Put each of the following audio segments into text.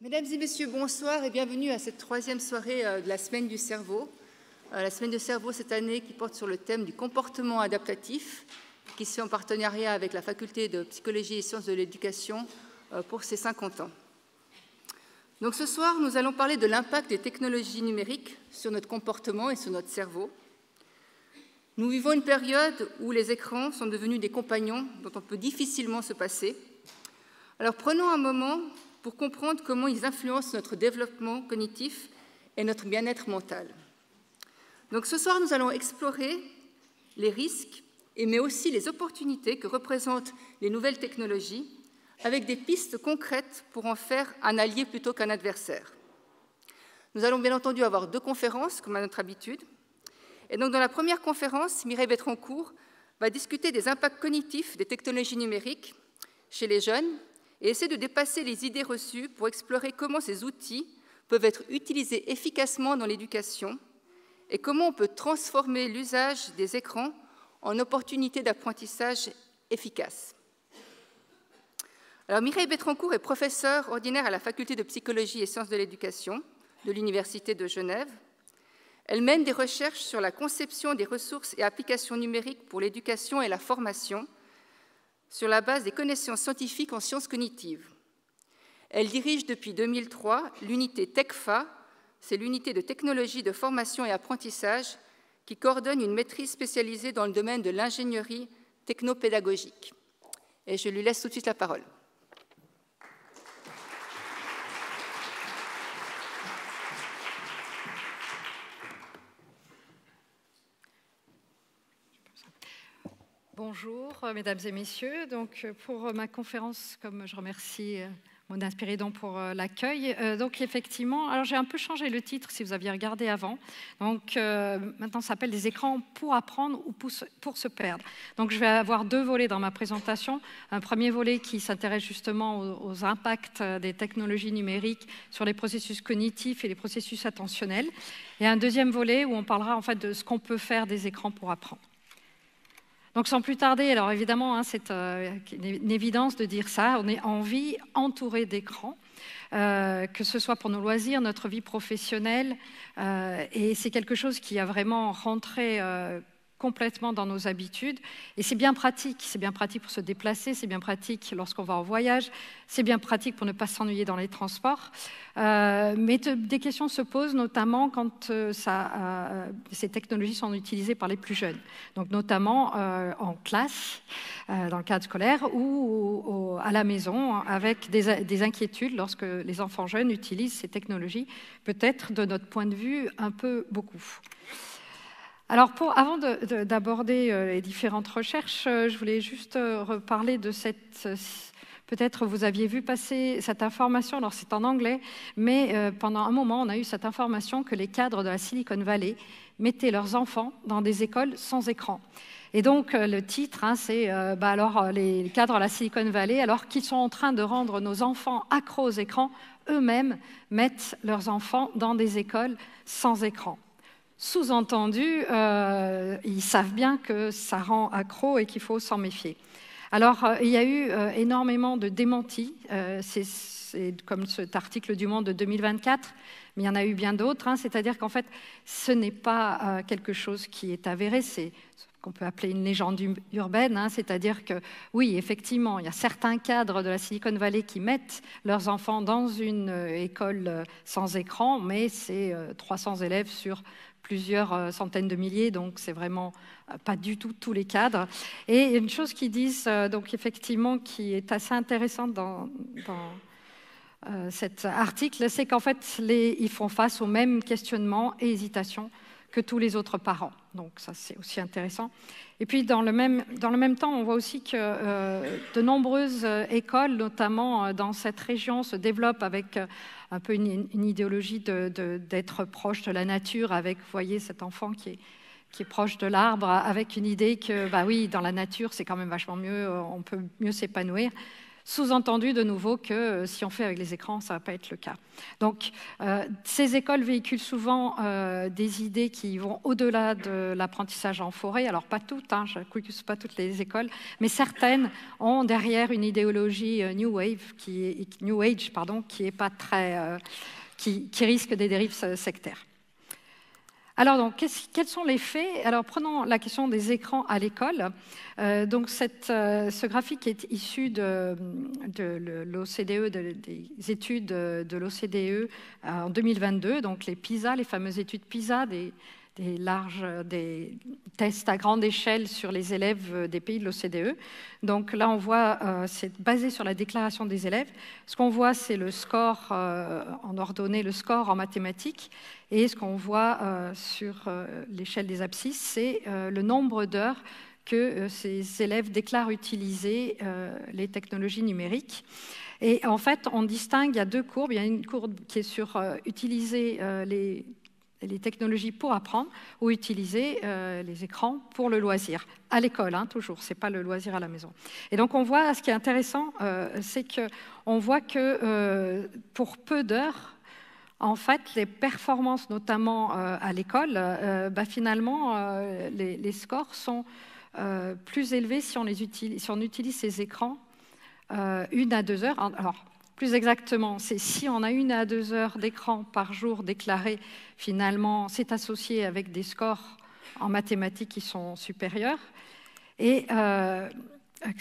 Mesdames et messieurs, bonsoir et bienvenue à cette troisième soirée de la Semaine du cerveau. La Semaine du cerveau cette année qui porte sur le thème du comportement adaptatif, qui se fait en partenariat avec la Faculté de psychologie et sciences de l'éducation pour ses 50 ans. Donc ce soir, nous allons parler de l'impact des technologies numériques sur notre comportement et sur notre cerveau. Nous vivons une période où les écrans sont devenus des compagnons dont on peut difficilement se passer. Alors prenons un moment pour comprendre comment ils influencent notre développement cognitif et notre bien-être mental. Donc ce soir, nous allons explorer les risques, mais aussi les opportunités que représentent les nouvelles technologies, avec des pistes concrètes pour en faire un allié plutôt qu'un adversaire. Nous allons bien entendu avoir 2 conférences, comme à notre habitude. Et donc dans la première conférence, Mireille Bertrancourt va discuter des impacts cognitifs des technologies numériques chez les jeunes, et essayer de dépasser les idées reçues pour explorer comment ces outils peuvent être utilisés efficacement dans l'éducation et comment on peut transformer l'usage des écrans en opportunité d'apprentissage efficace. Alors, Mireille Bertrancourt est professeure ordinaire à la Faculté de psychologie et sciences de l'éducation de l'Université de Genève. Elle mène des recherches sur la conception des ressources et applications numériques pour l'éducation et la formation, sur la base des connaissances scientifiques en sciences cognitives. Elle dirige depuis 2003 l'unité TECFA, c'est l'unité de technologie de formation et apprentissage qui coordonne une maîtrise spécialisée dans le domaine de l'ingénierie technopédagogique. Et je lui laisse tout de suite la parole. Bonjour, mesdames et messieurs. Donc, pour ma conférence, comme je remercie Mona Spiridon pour l'accueil, donc effectivement, alors j'ai un peu changé le titre si vous aviez regardé avant. Donc, maintenant, ça s'appelle des écrans pour apprendre ou pour se perdre. Donc, je vais avoir 2 volets dans ma présentation. Un premier volet qui s'intéresse justement aux impacts des technologies numériques sur les processus cognitifs et les processus attentionnels. Et un deuxième volet où on parlera en fait de ce qu'on peut faire des écrans pour apprendre. Donc sans plus tarder, alors évidemment, c'est une évidence de dire ça, on est en vie entouré d'écrans, que ce soit pour nos loisirs, notre vie professionnelle, et c'est quelque chose qui a vraiment rentré complètement dans nos habitudes, et c'est bien pratique pour se déplacer, c'est bien pratique lorsqu'on va en voyage, c'est bien pratique pour ne pas s'ennuyer dans les transports, mais des questions se posent notamment quand ces technologies sont utilisées par les plus jeunes, donc notamment en classe, dans le cadre scolaire ou à la maison, avec des inquiétudes lorsque les enfants jeunes utilisent ces technologies, peut-être de notre point de vue un peu beaucoup. Alors, avant d'aborder les différentes recherches, je voulais juste reparler de cette... Peut-être vous aviez vu passer cette information, alors c'est en anglais, mais pendant un moment, on a eu cette information que les cadres de la Silicon Valley mettaient leurs enfants dans des écoles sans écran. Et donc, le titre, c'est alors les cadres de la Silicon Valley, alors qu'ils sont en train de rendre nos enfants accros aux écrans, eux-mêmes mettent leurs enfants dans des écoles sans écran. Sous-entendu, ils savent bien que ça rend accro et qu'il faut s'en méfier. Alors, il y a eu énormément de démentis, c'est comme cet article du Monde de 2024, mais il y en a eu bien d'autres, c'est-à-dire qu'en fait, ce n'est pas quelque chose qui est avéré, c'est ce qu'on peut appeler une légende urbaine, c'est-à-dire que, oui, effectivement, il y a certains cadres de la Silicon Valley qui mettent leurs enfants dans une école sans écran, mais c'est 300 élèves sur plusieurs centaines de milliers, donc c'est vraiment pas du tout tous les cadres. Et une chose qu'ils disent, donc effectivement, qui est assez intéressante dans cet article, c'est qu'en fait, ils font face aux mêmes questionnements et hésitations que tous les autres parents. Donc ça, c'est aussi intéressant. Et puis, dans le même temps, on voit aussi que de nombreuses écoles, notamment dans cette région, se développent avec un peu une idéologie d'être proche de la nature, avec, vous voyez, cet enfant qui est proche de l'arbre, avec une idée que, bah oui, dans la nature, c'est quand même vachement mieux, on peut mieux s'épanouir. Sous-entendu de nouveau que si on fait avec les écrans, ça ne va pas être le cas. Donc, ces écoles véhiculent souvent des idées qui vont au-delà de l'apprentissage en forêt. Alors, pas toutes, je n'accuse pas toutes les écoles, mais certaines ont derrière une idéologie New Age, qui est pas très, qui risque des dérives sectaires. Alors, donc, quels sont les faits? Alors, prenons la question des écrans à l'école. Donc, ce graphique est issu de l'OCDE, des études de l'OCDE en 2022. Donc, les PISA, les fameuses études PISA, des tests à grande échelle sur les élèves des pays de l'OCDE. Donc là, on voit, c'est basé sur la déclaration des élèves. Ce qu'on voit, c'est le score en ordonnée, le score en mathématiques. Et ce qu'on voit sur l'échelle des abscisses, c'est le nombre d'heures que ces élèves déclarent utiliser les technologies numériques. Et en fait, on distingue, il y a deux courbes. Il y a une courbe qui est sur utiliser les technologies pour apprendre ou utiliser les écrans pour le loisir. À l'école, toujours, ce n'est pas le loisir à la maison. Et donc, on voit, ce qui est intéressant, c'est qu'on voit que pour peu d'heures, en fait, les performances, notamment à l'école, finalement, les scores sont plus élevés si on utilise ces écrans 1 à 2 heures. Alors, plus exactement, c'est si on a 1 à 2 heures d'écran par jour déclarés, finalement, c'est associé avec des scores en mathématiques qui sont supérieurs. Et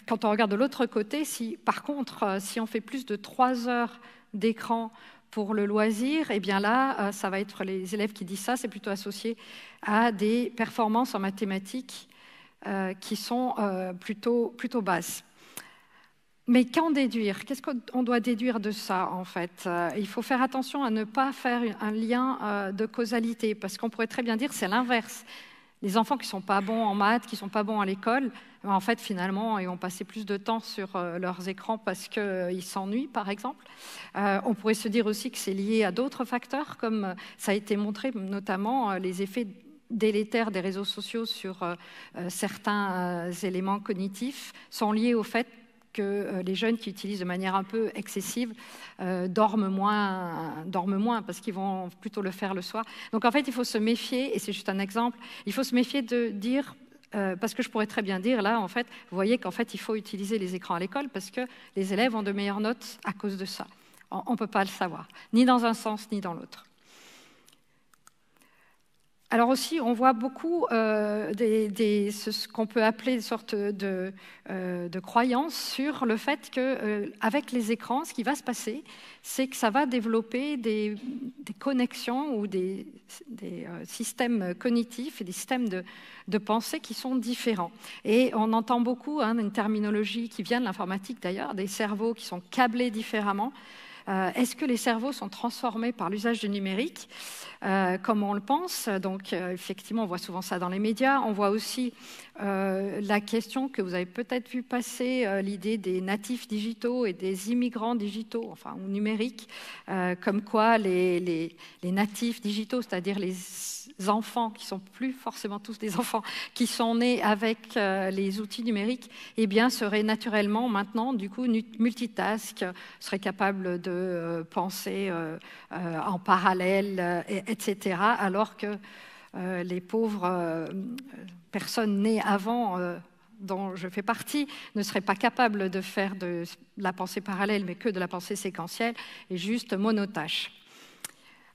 quand on regarde de l'autre côté, par contre, si on fait plus de 3 heures d'écran pour le loisir, eh bien là, ça va être les élèves qui disent ça, c'est plutôt associé à des performances en mathématiques qui sont plutôt basses. Mais qu'en déduire? Qu'est-ce qu'on doit déduire de ça, en fait? Il faut faire attention à ne pas faire un lien de causalité, parce qu'on pourrait très bien dire que c'est l'inverse. Les enfants qui ne sont pas bons en maths, qui ne sont pas bons à l'école, en fait, finalement, ils vont passer plus de temps sur leurs écrans parce qu'ils s'ennuient, par exemple. On pourrait se dire aussi que c'est lié à d'autres facteurs, comme ça a été montré, notamment les effets délétères des réseaux sociaux sur certains éléments cognitifs sont liés au fait que les jeunes qui utilisent de manière un peu excessive dorment moins parce qu'ils vont plutôt le faire le soir. Donc en fait, il faut se méfier, et c'est juste un exemple, il faut se méfier de dire, parce que je pourrais très bien dire, là, en fait, vous voyez qu'en fait, il faut utiliser les écrans à l'école parce que les élèves ont de meilleures notes à cause de ça. On ne peut pas le savoir, ni dans un sens, ni dans l'autre. Alors aussi, on voit beaucoup ce qu'on peut appeler une sorte de croyance sur le fait qu'avec les écrans, ce qui va se passer, c'est que ça va développer des connexions ou des systèmes cognitifs et des systèmes de pensée qui sont différents. Et on entend beaucoup une terminologie qui vient de l'informatique d'ailleurs, des cerveaux qui sont câblés différemment. Est-ce que les cerveaux sont transformés par l'usage du numérique comme on le pense? Donc, effectivement, on voit souvent ça dans les médias. On voit aussi la question que vous avez peut-être vu passer, l'idée des natifs digitaux et des immigrants digitaux, enfin, ou numériques, comme quoi les natifs digitaux, c'est-à-dire les enfants qui ne sont plus forcément tous des enfants, qui sont nés avec les outils numériques, eh bien, seraient naturellement maintenant, du coup, multitask, seraient capables de penser en parallèle, etc., alors que les pauvres personnes nées avant, dont je fais partie, ne seraient pas capables de faire de la pensée parallèle, mais que de la pensée séquentielle, et juste monotâche.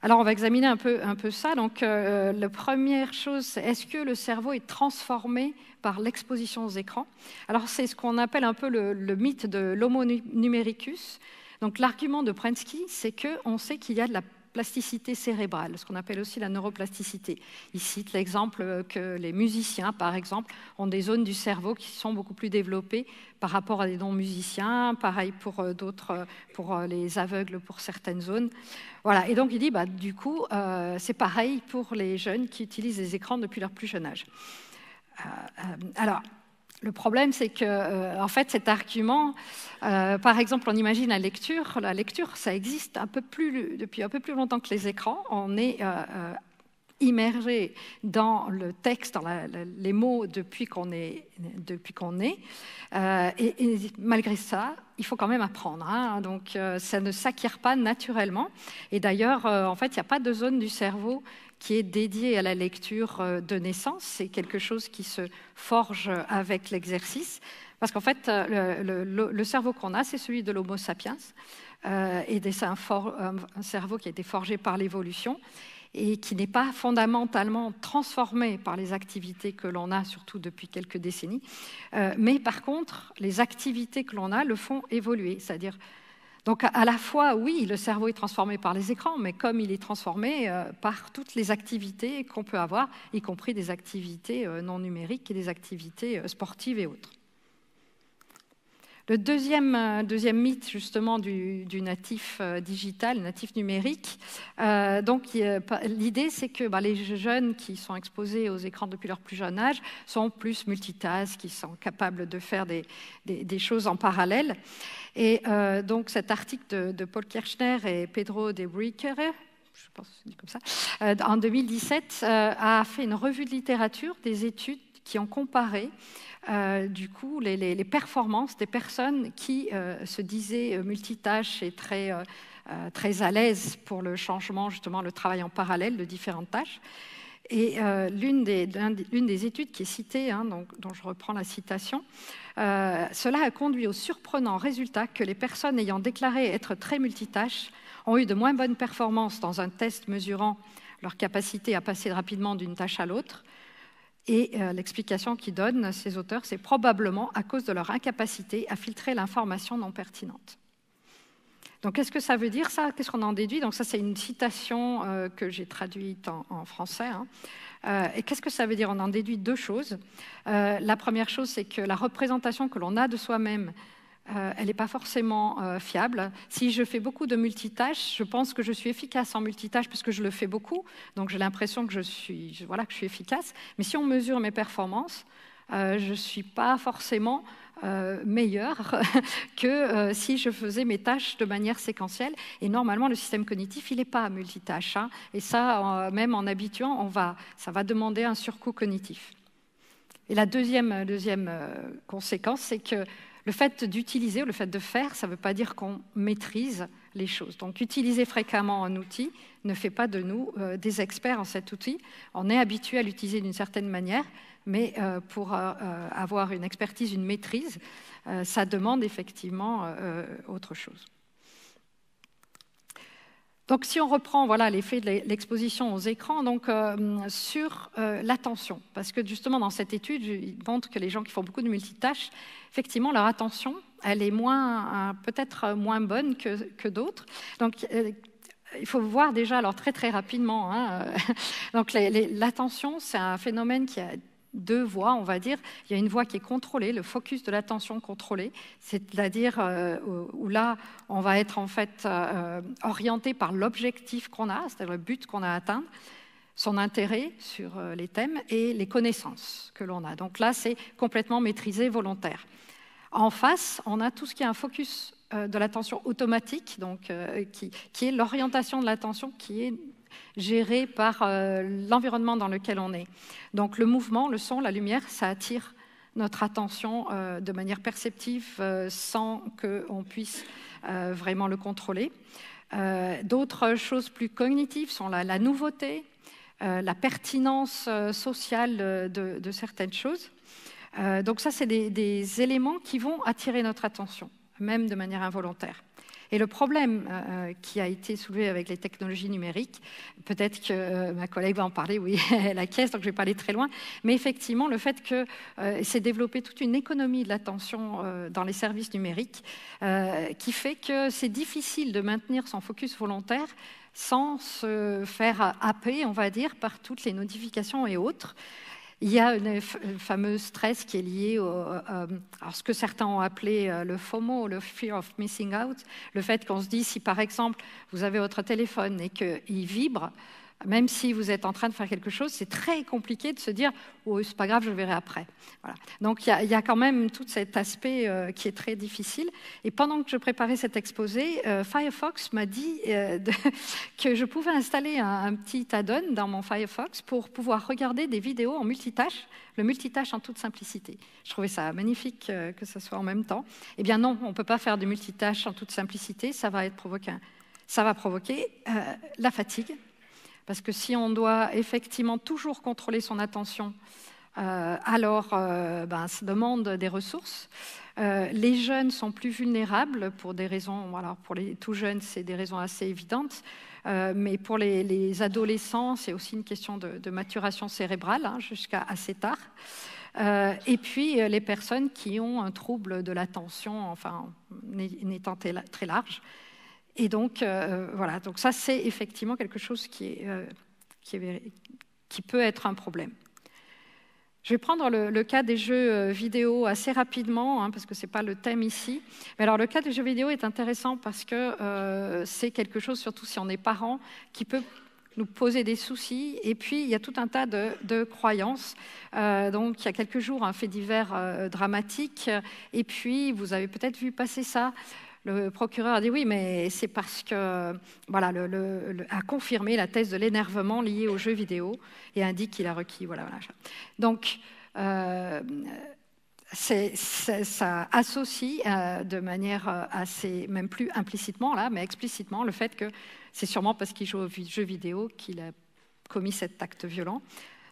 Alors, on va examiner un peu ça. Donc, la première chose, c'est est-ce que le cerveau est transformé par l'exposition aux écrans? Alors, c'est ce qu'on appelle un peu le mythe de l'homo numericus. Donc, l'argument de Prensky, c'est qu'on sait qu'il y a de la plasticité cérébrale, ce qu'on appelle aussi la neuroplasticité. Il cite l'exemple que les musiciens, par exemple, ont des zones du cerveau qui sont beaucoup plus développées par rapport à des non-musiciens, pareil pour d'autres, pour les aveugles pour certaines zones. Voilà. Et donc il dit, du coup, c'est pareil pour les jeunes qui utilisent les écrans depuis leur plus jeune âge. Alors, le problème, c'est que, en fait, cet argument, par exemple, on imagine la lecture. La lecture, ça existe depuis un peu plus longtemps que les écrans. On est immergé dans le texte, dans les mots depuis qu'on est. Et malgré ça, il faut quand même apprendre. Hein, donc, ça ne s'acquiert pas naturellement. Et d'ailleurs, en fait, il n'y a pas de zone du cerveau qui est dédiée à la lecture de naissance. C'est quelque chose qui se forge avec l'exercice. Parce qu'en fait, le cerveau qu'on a, c'est celui de l'Homo sapiens. Et c'est un cerveau qui a été forgé par l'évolution et qui n'est pas fondamentalement transformé par les activités que l'on a, surtout depuis quelques décennies. Mais par contre, les activités que l'on a le font évoluer. C'est-à-dire, donc à la fois, oui, le cerveau est transformé par les écrans, mais comme il est transformé par toutes les activités qu'on peut avoir, y compris des activités non numériques et des activités sportives et autres. Le deuxième mythe, justement, du natif digital, natif numérique, l'idée, c'est que les jeunes qui sont exposés aux écrans depuis leur plus jeune âge sont plus multitask, qui sont capables de faire des choses en parallèle. Et donc, cet article de Paul Kirchner et Pedro de Bricker, je pense que c'est comme ça, en 2017, a fait une revue de littérature des études qui ont comparé du coup les performances des personnes qui se disaient multitâches et très à l'aise pour le changement, justement le travail en parallèle de différentes tâches. Et l'une des études qui est citée, hein, dont je reprends la citation, cela a conduit au surprenant résultat que les personnes ayant déclaré être très multitâches ont eu de moins bonnes performances dans un test mesurant leur capacité à passer rapidement d'une tâche à l'autre. Et l'explication qu'ils donnent, ces auteurs, c'est probablement à cause de leur incapacité à filtrer l'information non pertinente. Donc, qu'est-ce que ça veut dire, ça? Qu'est-ce qu'on en déduit? Donc, ça, c'est une citation que j'ai traduite en français. Hein. Et qu'est-ce que ça veut dire? On en déduit deux choses. La première chose, c'est que la représentation que l'on a de soi-même, elle n'est pas forcément fiable. Si je fais beaucoup de multitâches, je pense que je suis efficace en multitâche parce que je le fais beaucoup, donc j'ai l'impression que je suis efficace. Mais si on mesure mes performances, je ne suis pas forcément meilleure que si je faisais mes tâches de manière séquentielle. Et normalement, le système cognitif, il n'est pas multitâche. Hein. Et ça, même en habituant, ça va demander un surcoût cognitif. Et la deuxième conséquence, c'est que le fait d'utiliser ou le fait de faire, ça ne veut pas dire qu'on maîtrise les choses. Donc, utiliser fréquemment un outil ne fait pas de nous des experts en cet outil. On est habitué à l'utiliser d'une certaine manière, mais pour avoir une expertise, une maîtrise, ça demande effectivement autre chose. Donc, si on reprend l'effet de l'exposition aux écrans, donc, sur l'attention, parce que justement dans cette étude, il montre que les gens qui font beaucoup de multitâches, effectivement, leur attention, elle est peut-être moins bonne que d'autres. Donc, il faut voir déjà, alors très très rapidement, hein, donc l'attention, c'est un phénomène qui a deux voies, on va dire. Il y a une voie qui est contrôlée, le focus de l'attention contrôlé, c'est-à-dire où là, on va être en fait orienté par l'objectif qu'on a, c'est-à-dire le but qu'on a à atteindre, son intérêt sur les thèmes et les connaissances que l'on a. Donc là, c'est complètement maîtrisé, volontaire. En face, on a tout ce qui est un focus de l'attention automatique, donc, qui est l'orientation de l'attention qui est gérée par l'environnement dans lequel on est. Donc le mouvement, le son, la lumière, ça attire notre attention de manière perceptive sans qu'on puisse vraiment le contrôler. D'autres choses plus cognitives sont la nouveauté, la pertinence sociale de certaines choses. Donc ça, c'est des éléments qui vont attirer notre attention, même de manière involontaire. Et le problème qui a été soulevé avec les technologies numériques, peut-être que ma collègue va en parler, oui, elle acquiesce, donc je ne vais pas aller très loin, mais effectivement, le fait que s'est développée toute une économie de l'attention dans les services numériques, qui fait que c'est difficile de maintenir son focus volontaire sans se faire happer, on va dire, par toutes les notifications et autres. Il y a une fameuse stress qui est liée à ce que certains ont appelé le FOMO, le Fear of Missing Out, le fait qu'on se dit, si par exemple vous avez votre téléphone et qu'il vibre, Même si vous êtes en train de faire quelque chose, c'est très compliqué de se dire « oh, c'est pas grave, je verrai après ». Voilà. Donc il y a quand même tout cet aspect qui est très difficile. Et pendant que je préparais cet exposé, Firefox m'a dit que je pouvais installer un petit add-on dans mon Firefox pour pouvoir regarder des vidéos en multitâche, le multitâche en toute simplicité. Je trouvais ça magnifique que ce soit en même temps. Eh bien non, on ne peut pas faire du multitâche en toute simplicité, ça va provoquer la fatigue. Parce que si on doit effectivement toujours contrôler son attention, alors ça demande des ressources. Les jeunes sont plus vulnérables pour des raisons, alors pour les tout jeunes, c'est des raisons assez évidentes, mais pour les adolescents, c'est aussi une question de maturation cérébrale, jusqu'à assez tard. Et puis les personnes qui ont un trouble de l'attention, enfin, n'étant très large. Et donc, voilà, donc ça, c'est effectivement quelque chose qui peut être un problème. Je vais prendre le cas des jeux vidéo assez rapidement, parce que ce n'est pas le thème ici. Mais alors, le cas des jeux vidéo est intéressant parce que c'est quelque chose, surtout si on est parent, qui peut nous poser des soucis. Et puis, il y a tout un tas de croyances. Donc, il y a quelques jours, un fait divers dramatique. Et puis, vous avez peut-être vu passer ça. Le procureur a dit oui, mais c'est parce que, voilà, a confirmé la thèse de l'énervement lié aux jeux vidéo et indique qu'il a requis, voilà. Donc, ça associe de manière assez, même plus implicitement là, mais explicitement, le fait que c'est sûrement parce qu'il joue aux jeux vidéo qu'il a commis cet acte violent.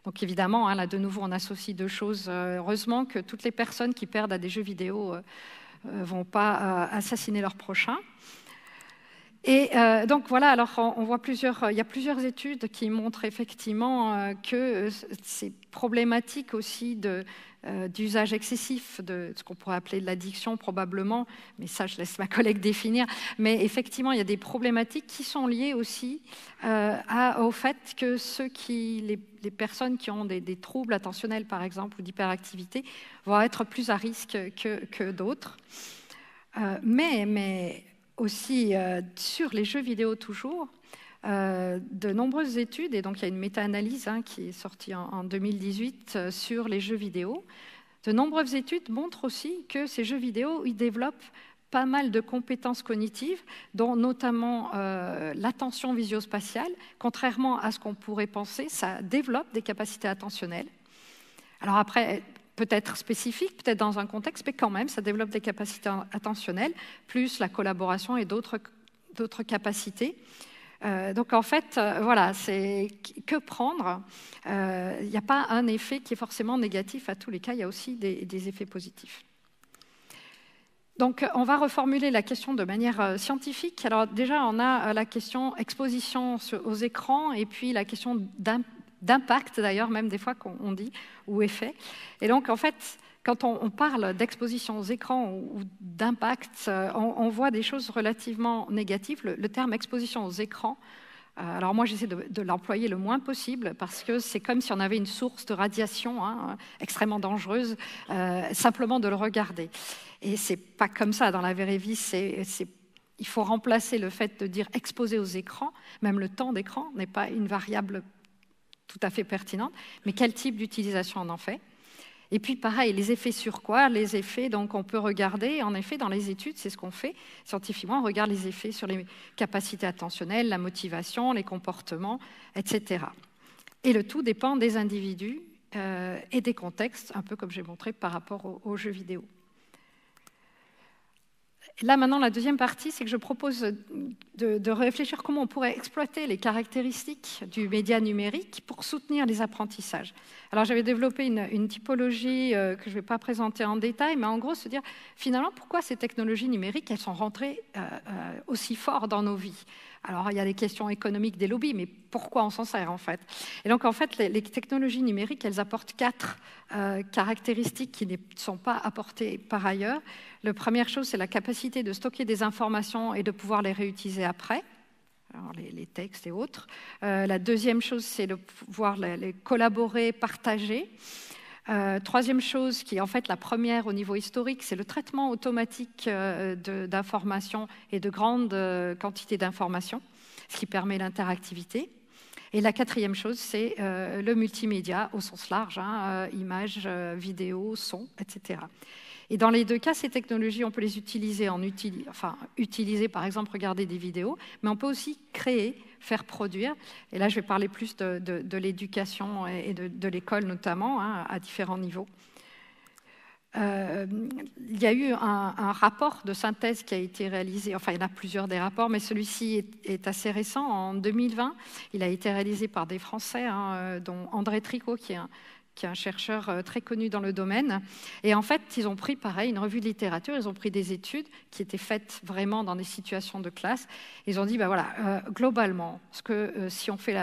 Donc évidemment, là de nouveau, on associe deux choses. Heureusement que toutes les personnes qui perdent à des jeux vidéo ne vont pas assassiner leur prochain. Et donc voilà, alors on voit il y a plusieurs études qui montrent effectivement que c'est problématique aussi d'usage excessif de ce qu'on pourrait appeler de l'addiction probablement, mais ça je laisse ma collègue définir, mais effectivement il y a des problématiques qui sont liées aussi au fait que les personnes qui ont des troubles attentionnels par exemple ou d'hyperactivité vont être plus à risque que d'autres. Mais aussi sur les jeux vidéo toujours, de nombreuses études, et donc il y a une méta-analyse qui est sortie en 2018 sur les jeux vidéo, de nombreuses études montrent aussi que ces jeux vidéo, ils développent pas mal de compétences cognitives, dont notamment l'attention visio-spatiale. Contrairement à ce qu'on pourrait penser, ça développe des capacités attentionnelles. Alors après, peut-être spécifique, peut-être dans un contexte, mais quand même, ça développe des capacités attentionnelles, plus la collaboration et d'autres capacités. Donc en fait, voilà, c'est que prendre. Il n'y a pas un effet qui est forcément négatif à tous les cas, il y a aussi des effets positifs. Donc on va reformuler la question de manière scientifique. Alors déjà, on a la question exposition aux écrans et puis la question d'impact d'ailleurs, même des fois qu'on dit, ou effet. Et donc, en fait, quand on parle d'exposition aux écrans ou d'impact, on voit des choses relativement négatives. Le terme exposition aux écrans, alors moi, j'essaie de l'employer le moins possible parce que c'est comme si on avait une source de radiation extrêmement dangereuse, simplement de le regarder. Et c'est pas comme ça dans la vraie vie, il faut remplacer le fait de dire exposé aux écrans, même le temps d'écran n'est pas une variable tout à fait pertinente, mais quel type d'utilisation on en fait. Et puis pareil, les effets sur quoi? Les effets, donc on peut regarder, en effet dans les études, c'est ce qu'on fait scientifiquement, on regarde les effets sur les capacités attentionnelles, la motivation, les comportements, etc. Et le tout dépend des individus et des contextes, un peu comme j'ai montré par rapport aux jeux vidéo. Là, maintenant, la deuxième partie, c'est que je propose de réfléchir comment on pourrait exploiter les caractéristiques du média numérique pour soutenir les apprentissages. Alors, j'avais développé une typologie que je ne vais pas présenter en détail, mais en gros, se dire, finalement, pourquoi ces technologies numériques, elles sont rentrées aussi fort dans nos vies? Alors, il y a des questions économiques des lobbies, mais pourquoi on s'en sert, en fait? Et donc, en fait, les technologies numériques, elles apportent 4 caractéristiques qui ne sont pas apportées par ailleurs. La première chose, c'est la capacité de stocker des informations et de pouvoir les réutiliser après, alors les textes et autres. La deuxième chose, c'est de pouvoir les collaborer, partager. Troisième chose, qui est en fait la première au niveau historique, c'est le traitement automatique d'informations et de grandes quantités d'informations, ce qui permet l'interactivité. Et la quatrième chose, c'est le multimédia au sens large, images, vidéos, son, etc. Et dans les deux cas, ces technologies, on peut les utiliser utiliser par exemple, regarder des vidéos, mais on peut aussi créer, faire produire. Et là, je vais parler plus de l'éducation et de l'école notamment, à différents niveaux. Il y a eu un rapport de synthèse qui a été réalisé, enfin il y en a plusieurs des rapports, mais celui-ci est assez récent, en 2020. Il a été réalisé par des Français, dont André Tricot, qui est un chercheur très connu dans le domaine. Et en fait, ils ont pris, pareil, une revue de littérature, ils ont pris des études qui étaient faites vraiment dans des situations de classe. Ils ont dit, globalement, si on fait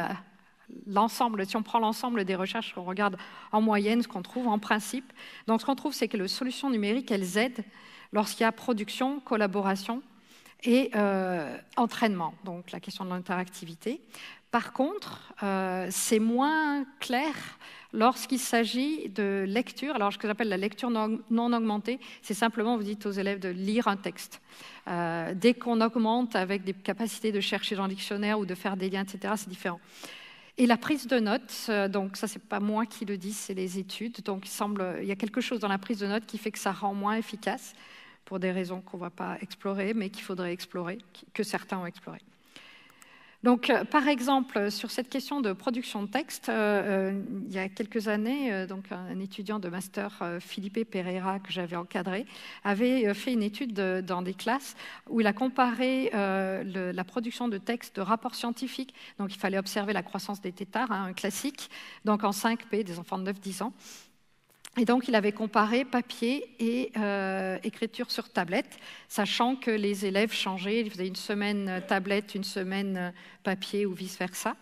si on prend l'ensemble des recherches, qu'on regarde en moyenne ce qu'on trouve, en principe, donc ce qu'on trouve, c'est que les solutions numériques, elles aident lorsqu'il y a production, collaboration et entraînement, donc la question de l'interactivité. Par contre, c'est moins clair lorsqu'il s'agit de lecture. Alors, ce que j'appelle la lecture non augmentée, c'est simplement, vous dites aux élèves de lire un texte. Dès qu'on augmente avec des capacités de chercher dans le dictionnaire ou de faire des liens, etc., c'est différent. Et la prise de notes, donc ça, c'est pas moi qui le dis, c'est les études. Donc, il y a quelque chose dans la prise de notes qui fait que ça rend moins efficace, pour des raisons qu'on ne va pas explorer, mais qu'il faudrait explorer, que certains ont exploré. Donc, par exemple, sur cette question de production de texte, il y a quelques années, donc un étudiant de master, Felipe Pereira, que j'avais encadré, avait fait une étude dans des classes où il a comparé la production de textes de rapports scientifiques. Donc, il fallait observer la croissance des têtards, un classique, donc en 5P, des enfants de 9-10 ans. Et donc, il avait comparé papier et écriture sur tablette, sachant que les élèves changeaient, ils faisaient une semaine tablette, une semaine papier ou vice-versa.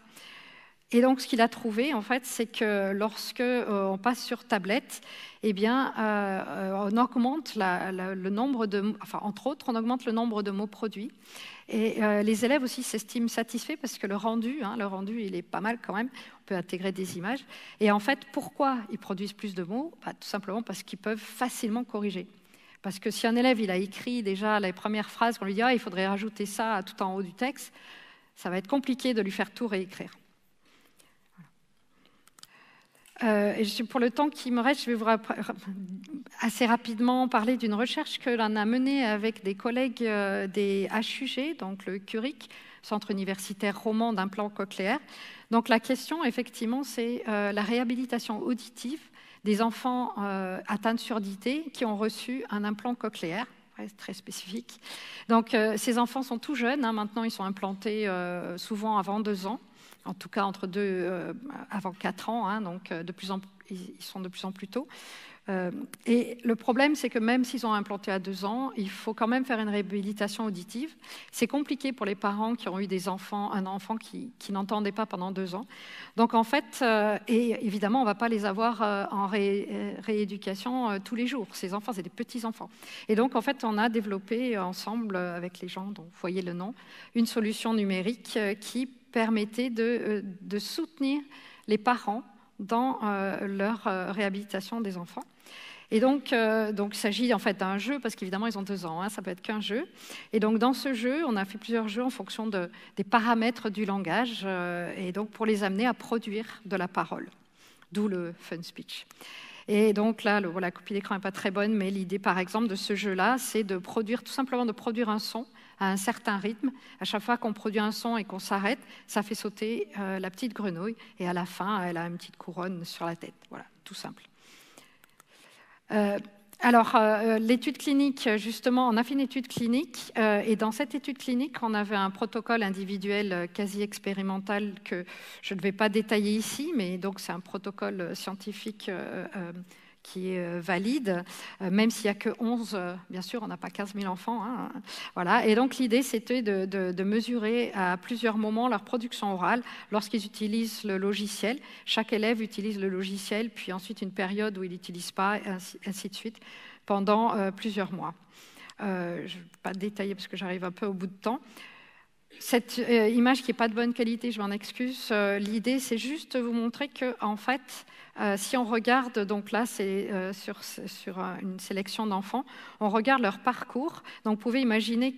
Et donc, ce qu'il a trouvé, en fait, c'est que lorsque on passe sur tablette, eh bien, on augmente le nombre de, entre autres, on augmente le nombre de mots produits. Et les élèves aussi s'estiment satisfaits parce que le rendu, il est pas mal quand même. On peut intégrer des images. Et en fait, pourquoi ils produisent plus de mots ? Tout simplement parce qu'ils peuvent facilement corriger. Parce que si un élève il a écrit déjà les premières phrases, qu'on lui dit il faudrait rajouter ça tout en haut du texte, ça va être compliqué de lui faire tout réécrire. Pour le temps qui me reste, je vais vous assez rapidement parler d'une recherche que l'on a menée avec des collègues des HUG, donc le CURIC, Centre universitaire roman d'implant cochléaire. Donc la question, effectivement, c'est la réhabilitation auditive des enfants atteints de surdité qui ont reçu un implant cochléaire. C'est très spécifique. Donc ces enfants sont tout jeunes, maintenant ils sont implantés souvent avant 2 ans. En tout cas, avant 4 ans, donc ils sont de plus en plus tôt. Et le problème, c'est que même s'ils ont implanté à 2 ans, il faut quand même faire une réhabilitation auditive. C'est compliqué pour les parents qui ont eu un enfant qui n'entendait pas pendant 2 ans. Donc en fait, et évidemment, on ne va pas les avoir en rééducation tous les jours. Ces enfants, c'est des petits-enfants. Et donc en fait, on a développé ensemble, avec les gens dont vous voyez le nom, une solution numérique qui permettait de soutenir les parents dans leur réhabilitation des enfants. Et donc il s'agit en fait d'un jeu, parce qu'évidemment, ils ont 2 ans, ça peut être qu'un jeu. Et donc, dans ce jeu, on a fait plusieurs jeux en fonction des paramètres du langage, et donc pour les amener à produire de la parole, d'où le fun speech. Et donc là, la copie d'écran n'est pas très bonne, mais l'idée, par exemple, de ce jeu-là, c'est tout simplement de produire un son à un certain rythme. À chaque fois qu'on produit un son et qu'on s'arrête, ça fait sauter la petite grenouille. Et à la fin, elle a une petite couronne sur la tête. Voilà, tout simple. L'étude clinique, justement, on a fait une étude clinique. Et dans cette étude clinique, on avait un protocole individuel quasi expérimental que je ne vais pas détailler ici, mais donc c'est un protocole scientifique qui est valide, même s'il n'y a que 11, bien sûr, on n'a pas 15 000 enfants. Voilà. Et donc l'idée, c'était de mesurer à plusieurs moments leur production orale lorsqu'ils utilisent le logiciel. Chaque élève utilise le logiciel, puis ensuite une période où il n'utilise pas, et ainsi de suite, pendant plusieurs mois. Je ne vais pas détailler parce que j'arrive un peu au bout de temps. Cette image qui n'est pas de bonne qualité, je m'en excuse. L'idée, c'est juste de vous montrer que, en fait, si on regarde, donc là, c'est sur une sélection d'enfants, on regarde leur parcours. Donc, vous pouvez imaginer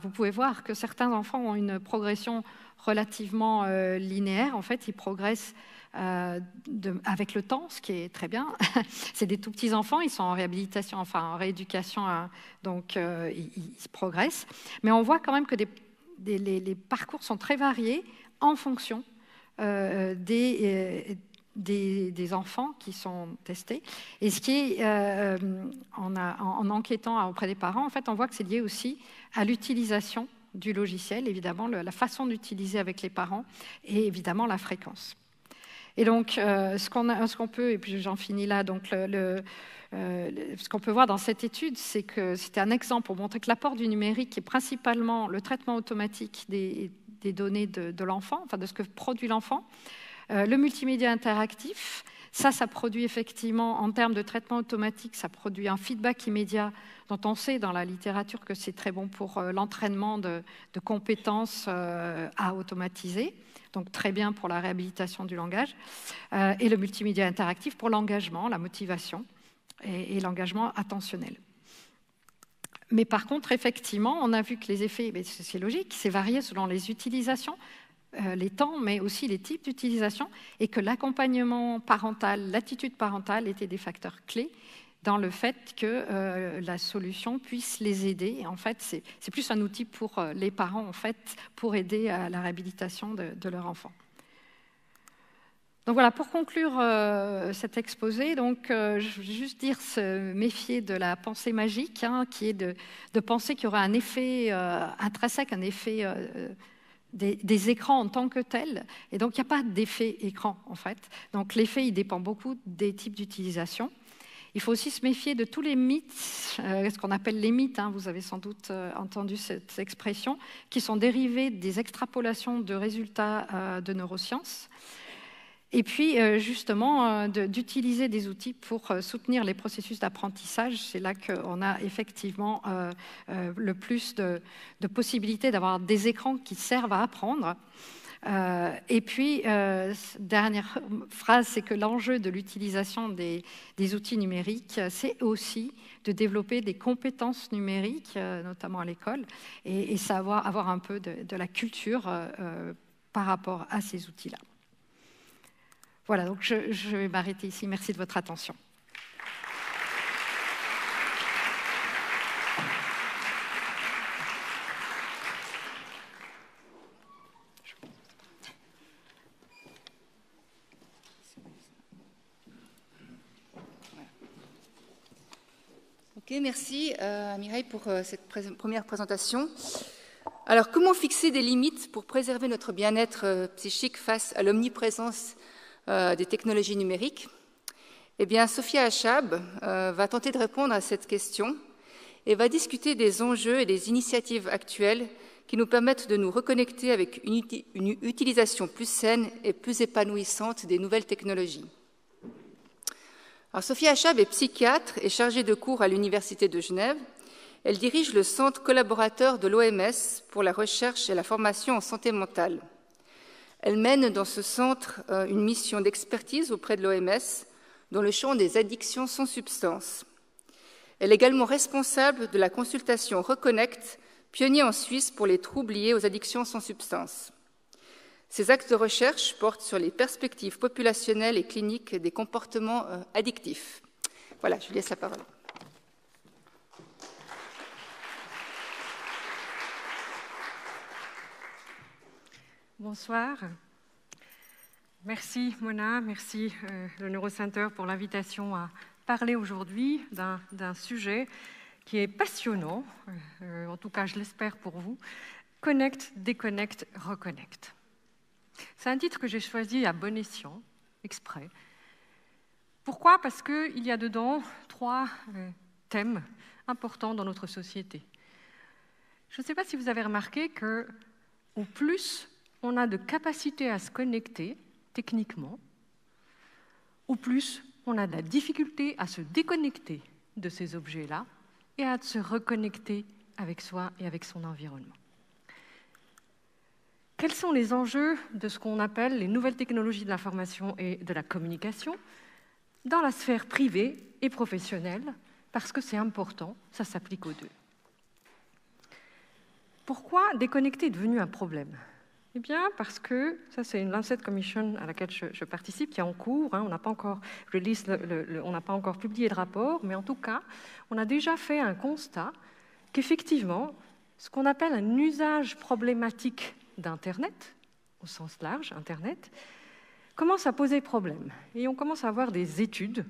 vous pouvez voir que certains enfants ont une progression relativement linéaire. En fait, ils progressent avec le temps, ce qui est très bien. C'est des tout petits enfants, ils sont en réhabilitation, enfin en rééducation, donc ils progressent. Mais on voit quand même que les parcours sont très variés en fonction des enfants qui sont testés. Et ce qui est, en enquêtant auprès des parents, en fait, on voit que c'est lié aussi à l'utilisation du logiciel, évidemment, la façon d'utiliser avec les parents et évidemment la fréquence. Et donc, ce qu'on peut, et puis j'en finis là, donc ce qu'on peut voir dans cette étude, c'est que c'était un exemple pour montrer que l'apport du numérique est principalement le traitement automatique des données de l'enfant, enfin de ce que produit l'enfant. Le multimédia interactif, ça produit effectivement, en termes de traitement automatique, ça produit un feedback immédiat dont on sait dans la littérature que c'est très bon pour l'entraînement de compétences à automatiser, donc très bien pour la réhabilitation du langage, et le multimédia interactif pour l'engagement, la motivation et l'engagement attentionnel. Mais par contre, effectivement, on a vu que les effets, c'est logique, c'est varié selon les utilisations, les temps, mais aussi les types d'utilisation, et que l'accompagnement parental, l'attitude parentale étaient des facteurs clés dans le fait que la solution puisse les aider. Et en fait, c'est plus un outil pour les parents, en fait, pour aider à la réhabilitation de leur enfant. Donc voilà, pour conclure cet exposé, donc, je vais juste dire se méfier de la pensée magique, qui est de penser qu'il y aura un effet intrinsèque, un effet des écrans en tant que tels. Et donc, il n'y a pas d'effet écran, en fait. Donc, l'effet, il dépend beaucoup des types d'utilisation. Il faut aussi se méfier de tous les mythes, ce qu'on appelle les mythes, vous avez sans doute entendu cette expression, qui sont dérivés des extrapolations de résultats de neurosciences. Et puis, justement, d'utiliser des outils pour soutenir les processus d'apprentissage. C'est là qu'on a effectivement le plus de possibilités d'avoir des écrans qui servent à apprendre. Et puis, dernière phrase, c'est que l'enjeu de l'utilisation des outils numériques, c'est aussi de développer des compétences numériques, notamment à l'école, et savoir avoir un peu de la culture par rapport à ces outils-là. Voilà, donc je vais m'arrêter ici. Merci de votre attention. Ok, merci Mireille pour cette première présentation. Alors, comment fixer des limites pour préserver notre bien-être psychique face à l'omniprésence des technologies numériques? Eh bien, Sophia Achab va tenter de répondre à cette question et va discuter des enjeux et des initiatives actuelles qui nous permettent de nous reconnecter avec une utilisation plus saine et plus épanouissante des nouvelles technologies. Alors, Sophia Achab est psychiatre et chargée de cours à l'Université de Genève. Elle dirige le centre collaborateur de l'OMS pour la recherche et la formation en santé mentale. Elle mène dans ce centre une mission d'expertise auprès de l'OMS dans le champ des addictions sans substance. Elle est également responsable de la consultation Reconnect, pionnier en Suisse pour les troubles liés aux addictions sans substance. Ses axes de recherche portent sur les perspectives populationnelles et cliniques des comportements addictifs. Voilà, je lui laisse la parole. Bonsoir. Merci Mona, merci le Neurocenter pour l'invitation à parler aujourd'hui d'un sujet qui est passionnant, en tout cas je l'espère pour vous, Connect, Déconnect, Reconnect. C'est un titre que j'ai choisi à bon escient, exprès. Pourquoi? Parce qu'il y a dedans 3 thèmes importants dans notre société. Je ne sais pas si vous avez remarqué qu'au plus on a de capacité à se connecter techniquement, au plus on a de la difficulté à se déconnecter de ces objets-là et à se reconnecter avec soi et avec son environnement. Quels sont les enjeux de ce qu'on appelle les nouvelles technologies de l'information et de la communication dans la sphère privée et professionnelle? Parce que c'est important, ça s'applique aux deux. Pourquoi déconnecter est devenu un problème? Eh bien, parce que, ça c'est une Lancet Commission à laquelle je participe, qui est en cours, hein, on n'a pas encore on n'a pas encore publié le rapport, mais en tout cas, on a déjà fait un constat qu'effectivement, ce qu'on appelle un usage problématique d'Internet, au sens large, Internet, commence à poser problème. Et on commence à avoir des études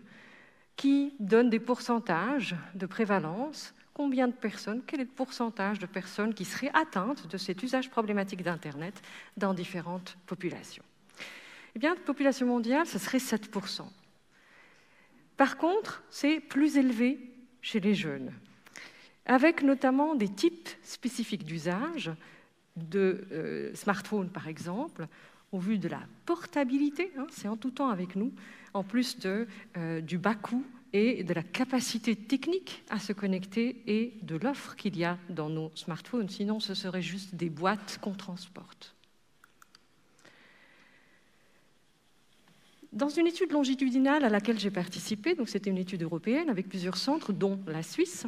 qui donnent des pourcentages de prévalence. Combien de personnes, quel est le pourcentage de personnes qui seraient atteintes de cet usage problématique d'Internet dans différentes populations? Eh bien, la population mondiale, ce serait 7%. Par contre, c'est plus élevé chez les jeunes, avec notamment des types spécifiques d'usage de smartphones, par exemple, au vu de la portabilité, hein, c'est en tout temps avec nous, en plus du bas coût et de la capacité technique à se connecter et de l'offre qu'il y a dans nos smartphones. Sinon, ce serait juste des boîtes qu'on transporte. Dans une étude longitudinale à laquelle j'ai participé, donc c'était une étude européenne avec plusieurs centres, dont la Suisse,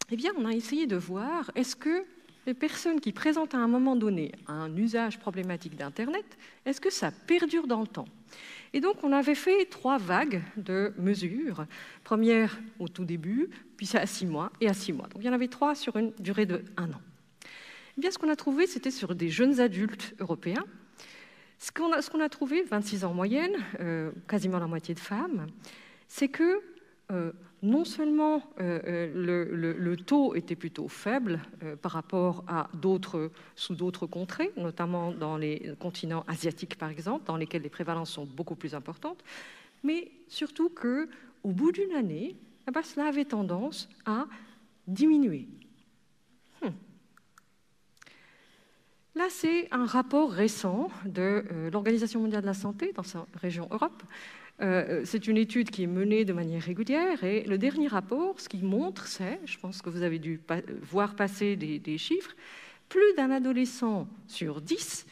eh bien, on a essayé de voir est-ce que les personnes qui présentent à un moment donné un usage problématique d'Internet, est-ce que ça perdure dans le temps? Et donc, on avait fait 3 vagues de mesures. Première au tout début, puis à 6 mois et à 6 mois. Donc, il y en avait 3 sur une durée de 1 an. Eh bien, ce qu'on a trouvé, c'était sur des jeunes adultes européens. Ce qu'on a trouvé, 26 ans en moyenne, quasiment la moitié de femmes, c'est que non seulement le taux était plutôt faible par rapport à sous d'autres contrées, notamment dans les continents asiatiques par exemple, dans lesquels les prévalences sont beaucoup plus importantes, mais surtout qu'au bout d'une année, cela avait tendance à diminuer. Là, c'est un rapport récent de l'Organisation mondiale de la santé dans sa région Europe. C'est une étude qui est menée de manière régulière et le dernier rapport, ce qu'il montre, c'est, je pense que vous avez dû voir passer des chiffres, plus d'un adolescent sur 10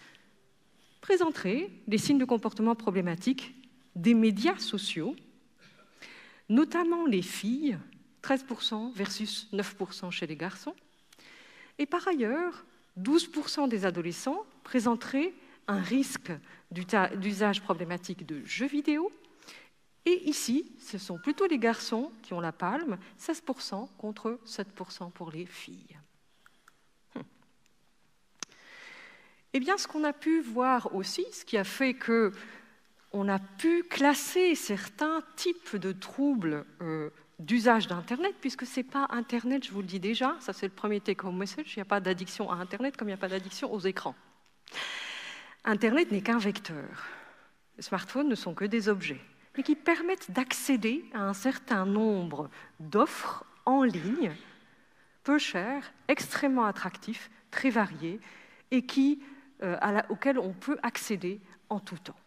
présenterait des signes de comportement problématiques des médias sociaux, notamment les filles, 13% versus 9% chez les garçons. Et par ailleurs, 12% des adolescents présenteraient un risque d'usage problématique de jeux vidéo. Et ici, ce sont plutôt les garçons qui ont la palme, 16% contre 7% pour les filles. Eh bien, ce qu'on a pu voir aussi, ce qui a fait qu'on a pu classer certains types de troubles d'usage d'Internet, puisque ce n'est pas Internet, je vous le dis déjà, ça c'est le premier take-home message, il n'y a pas d'addiction à Internet comme il n'y a pas d'addiction aux écrans. Internet n'est qu'un vecteur. Les smartphones ne sont que des objets, mais qui permettent d'accéder à un certain nombre d'offres en ligne, peu chères, extrêmement attractifs, très variés, et auxquels on peut accéder en tout temps.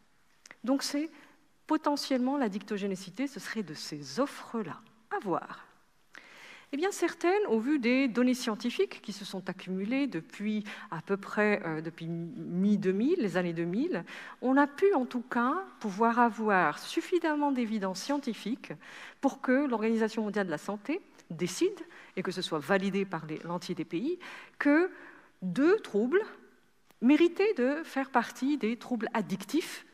Donc c'est potentiellement la dictogénicité, ce serait de ces offres-là. À voir. Eh bien, certaines, au vu des données scientifiques qui se sont accumulées depuis à peu près depuis mi-2000, les années 2000, on a pu en tout cas pouvoir avoir suffisamment d'évidence scientifique pour que l'Organisation mondiale de la santé décide, et que ce soit validé par l'entier des pays, que 2 troubles méritaient de faire partie des troubles addictifs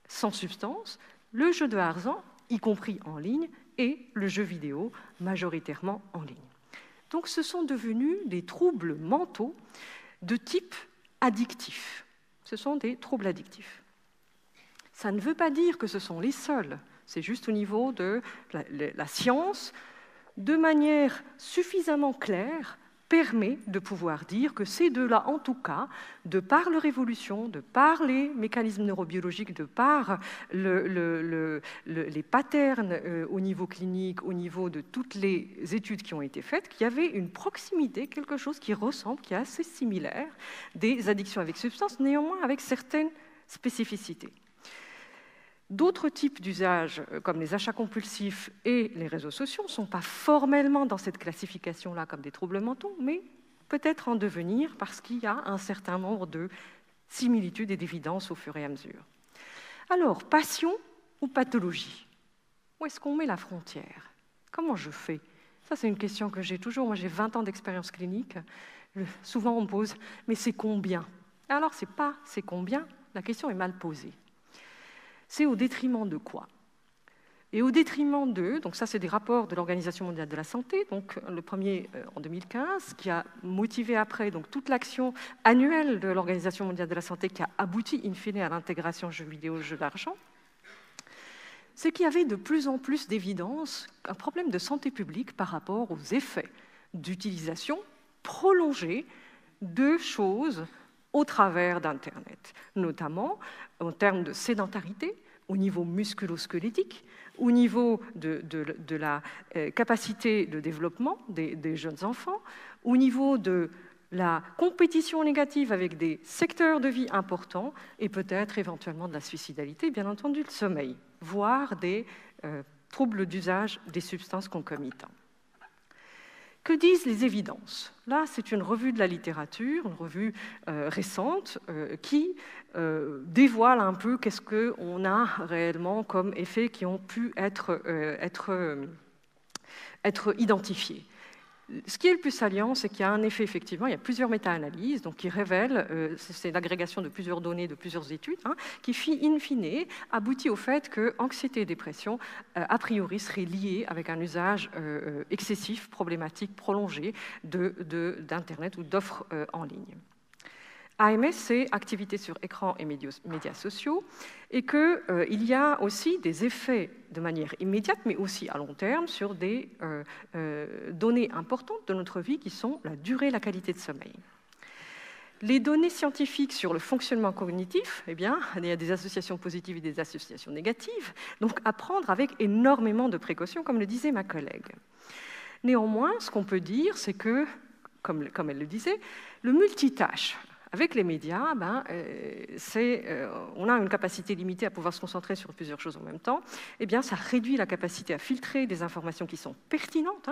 sans substance, le jeu de argent, y compris en ligne, et le jeu vidéo, majoritairement en ligne. Donc ce sont devenus des troubles mentaux de type addictif. Ce sont des troubles addictifs. Ça ne veut pas dire que ce sont les seuls, c'est juste au niveau de la science, de manière suffisamment claire, permet de pouvoir dire que ces 2-là, en tout cas, de par leur évolution, de par les mécanismes neurobiologiques, de par les patterns au niveau clinique, au niveau de toutes les études qui ont été faites, qu'il y avait une proximité, quelque chose qui ressemble, qui est assez similaire, des addictions avec substance, néanmoins avec certaines spécificités. D'autres types d'usages, comme les achats compulsifs et les réseaux sociaux, ne sont pas formellement dans cette classification-là comme des troubles mentaux, mais peut-être en devenir parce qu'il y a un certain nombre de similitudes et d'évidences au fur et à mesure. Alors, passion ou pathologie? Où est-ce qu'on met la frontière? Comment je fais? Ça, c'est une question que j'ai toujours. Moi, j'ai 20 ans d'expérience clinique. Souvent, on me pose, mais c'est combien? Alors, ce n'est pas c'est combien, la question est mal posée. C'est au détriment de quoi? Et au détriment de, donc ça c'est des rapports de l'Organisation mondiale de la santé, donc le premier en 2015, qui a motivé après donc, toute l'action annuelle de l'Organisation mondiale de la santé qui a abouti in fine à l'intégration jeux vidéo, jeux d'argent, c'est qu'il y avait de plus en plus d'évidence un problème de santé publique par rapport aux effets d'utilisation prolongée de choses au travers d'Internet, notamment en termes de sédentarité, au niveau musculo-squelettique, au niveau de la capacité de développement des jeunes enfants, au niveau de la compétition négative avec des secteurs de vie importants et peut-être éventuellement de la suicidalité, bien entendu le sommeil, voire des troubles d'usage des substances concomitantes. Que disent les évidences? Là, c'est une revue de la littérature, une revue récente, qui dévoile un peu qu'est-ce qu'on a réellement comme effets qui ont pu être identifiés. Ce qui est le plus saillant, c'est qu'il y a un effet, effectivement, il y a plusieurs méta-analyses qui révèlent, c'est l'agrégation de plusieurs données, de plusieurs études, qui, in fine, aboutit au fait que anxiété et dépression, a priori, seraient liées avec un usage excessif, problématique, prolongé d'Internet ou d'offres en ligne. AMS, c'est activité sur écran et médias sociaux, et qu'il y a aussi des effets de manière immédiate, mais aussi à long terme, sur des données importantes de notre vie qui sont la durée et la qualité de sommeil. Les données scientifiques sur le fonctionnement cognitif, eh bien, il y a des associations positives et des associations négatives, donc à prendre avec énormément de précautions, comme le disait ma collègue. Néanmoins, ce qu'on peut dire, c'est que, comme elle le disait, le multitâche, avec les médias, on a une capacité limitée à pouvoir se concentrer sur plusieurs choses en même temps. Eh bien, ça réduit la capacité à filtrer des informations qui sont pertinentes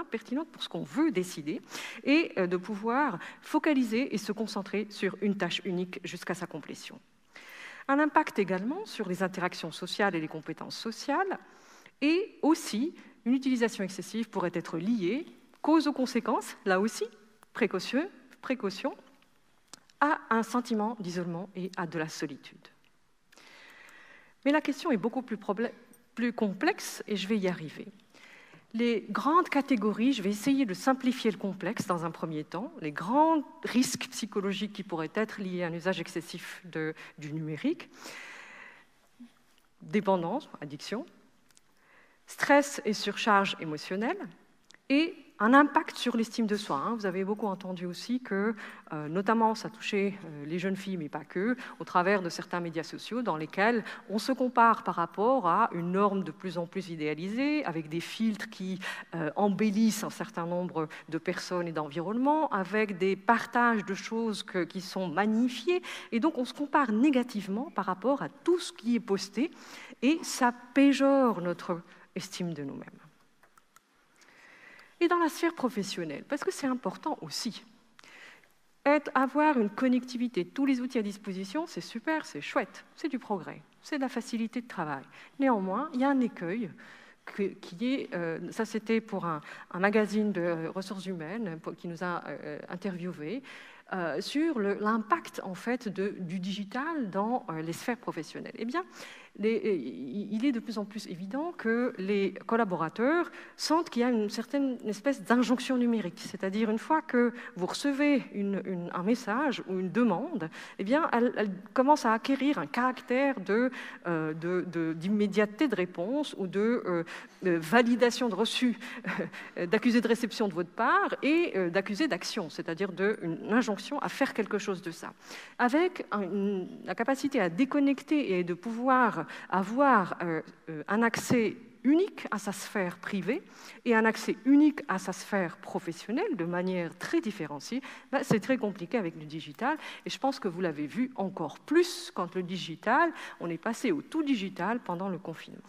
pour ce qu'on veut décider, et de pouvoir focaliser et se concentrer sur une tâche unique jusqu'à sa complétion. Un impact également sur les interactions sociales et les compétences sociales, et aussi une utilisation excessive pourrait être liée, cause aux conséquences, là aussi, précaution, à un sentiment d'isolement et à de la solitude. Mais la question est beaucoup plus complexe et je vais y arriver. Les grandes catégories, je vais essayer de simplifier le complexe dans un premier temps, les grands risques psychologiques qui pourraient être liés à un usage excessif du numérique, dépendance, addiction, stress et surcharge émotionnelle, et un impact sur l'estime de soi. Vous avez beaucoup entendu aussi que, notamment, ça touchait les jeunes filles, mais pas que, au travers de certains médias sociaux dans lesquels on se compare par rapport à une norme de plus en plus idéalisée, avec des filtres qui embellissent un certain nombre de personnes et d'environnements, avec des partages de choses qui sont magnifiés, et donc on se compare négativement par rapport à tout ce qui est posté, et ça péjore notre estime de nous-mêmes. Et dans la sphère professionnelle, parce que c'est important aussi. Avoir une connectivité, tous les outils à disposition, c'est super, c'est chouette, c'est du progrès, c'est de la facilité de travail. Néanmoins, il y a un écueil qui est, ça c'était pour un magazine de ressources humaines qui nous a interviewés, sur l'impact en fait du digital dans les sphères professionnelles. Eh bien, il est de plus en plus évident que les collaborateurs sentent qu'il y a une certaine espèce d'injonction numérique. C'est-à-dire, une fois que vous recevez un message ou une demande, eh bien, elle commence à acquérir un caractère d'immédiateté de réponse ou de validation de reçu, d'accusé de réception de votre part et d'accusé d'action, c'est-à-dire une injonction à faire quelque chose de ça. Avec la capacité à déconnecter et de pouvoir avoir un accès unique à sa sphère privée et un accès unique à sa sphère professionnelle de manière très différenciée, c'est très compliqué avec le digital. Et je pense que vous l'avez vu encore plus quand le digital, on est passé au tout digital pendant le confinement.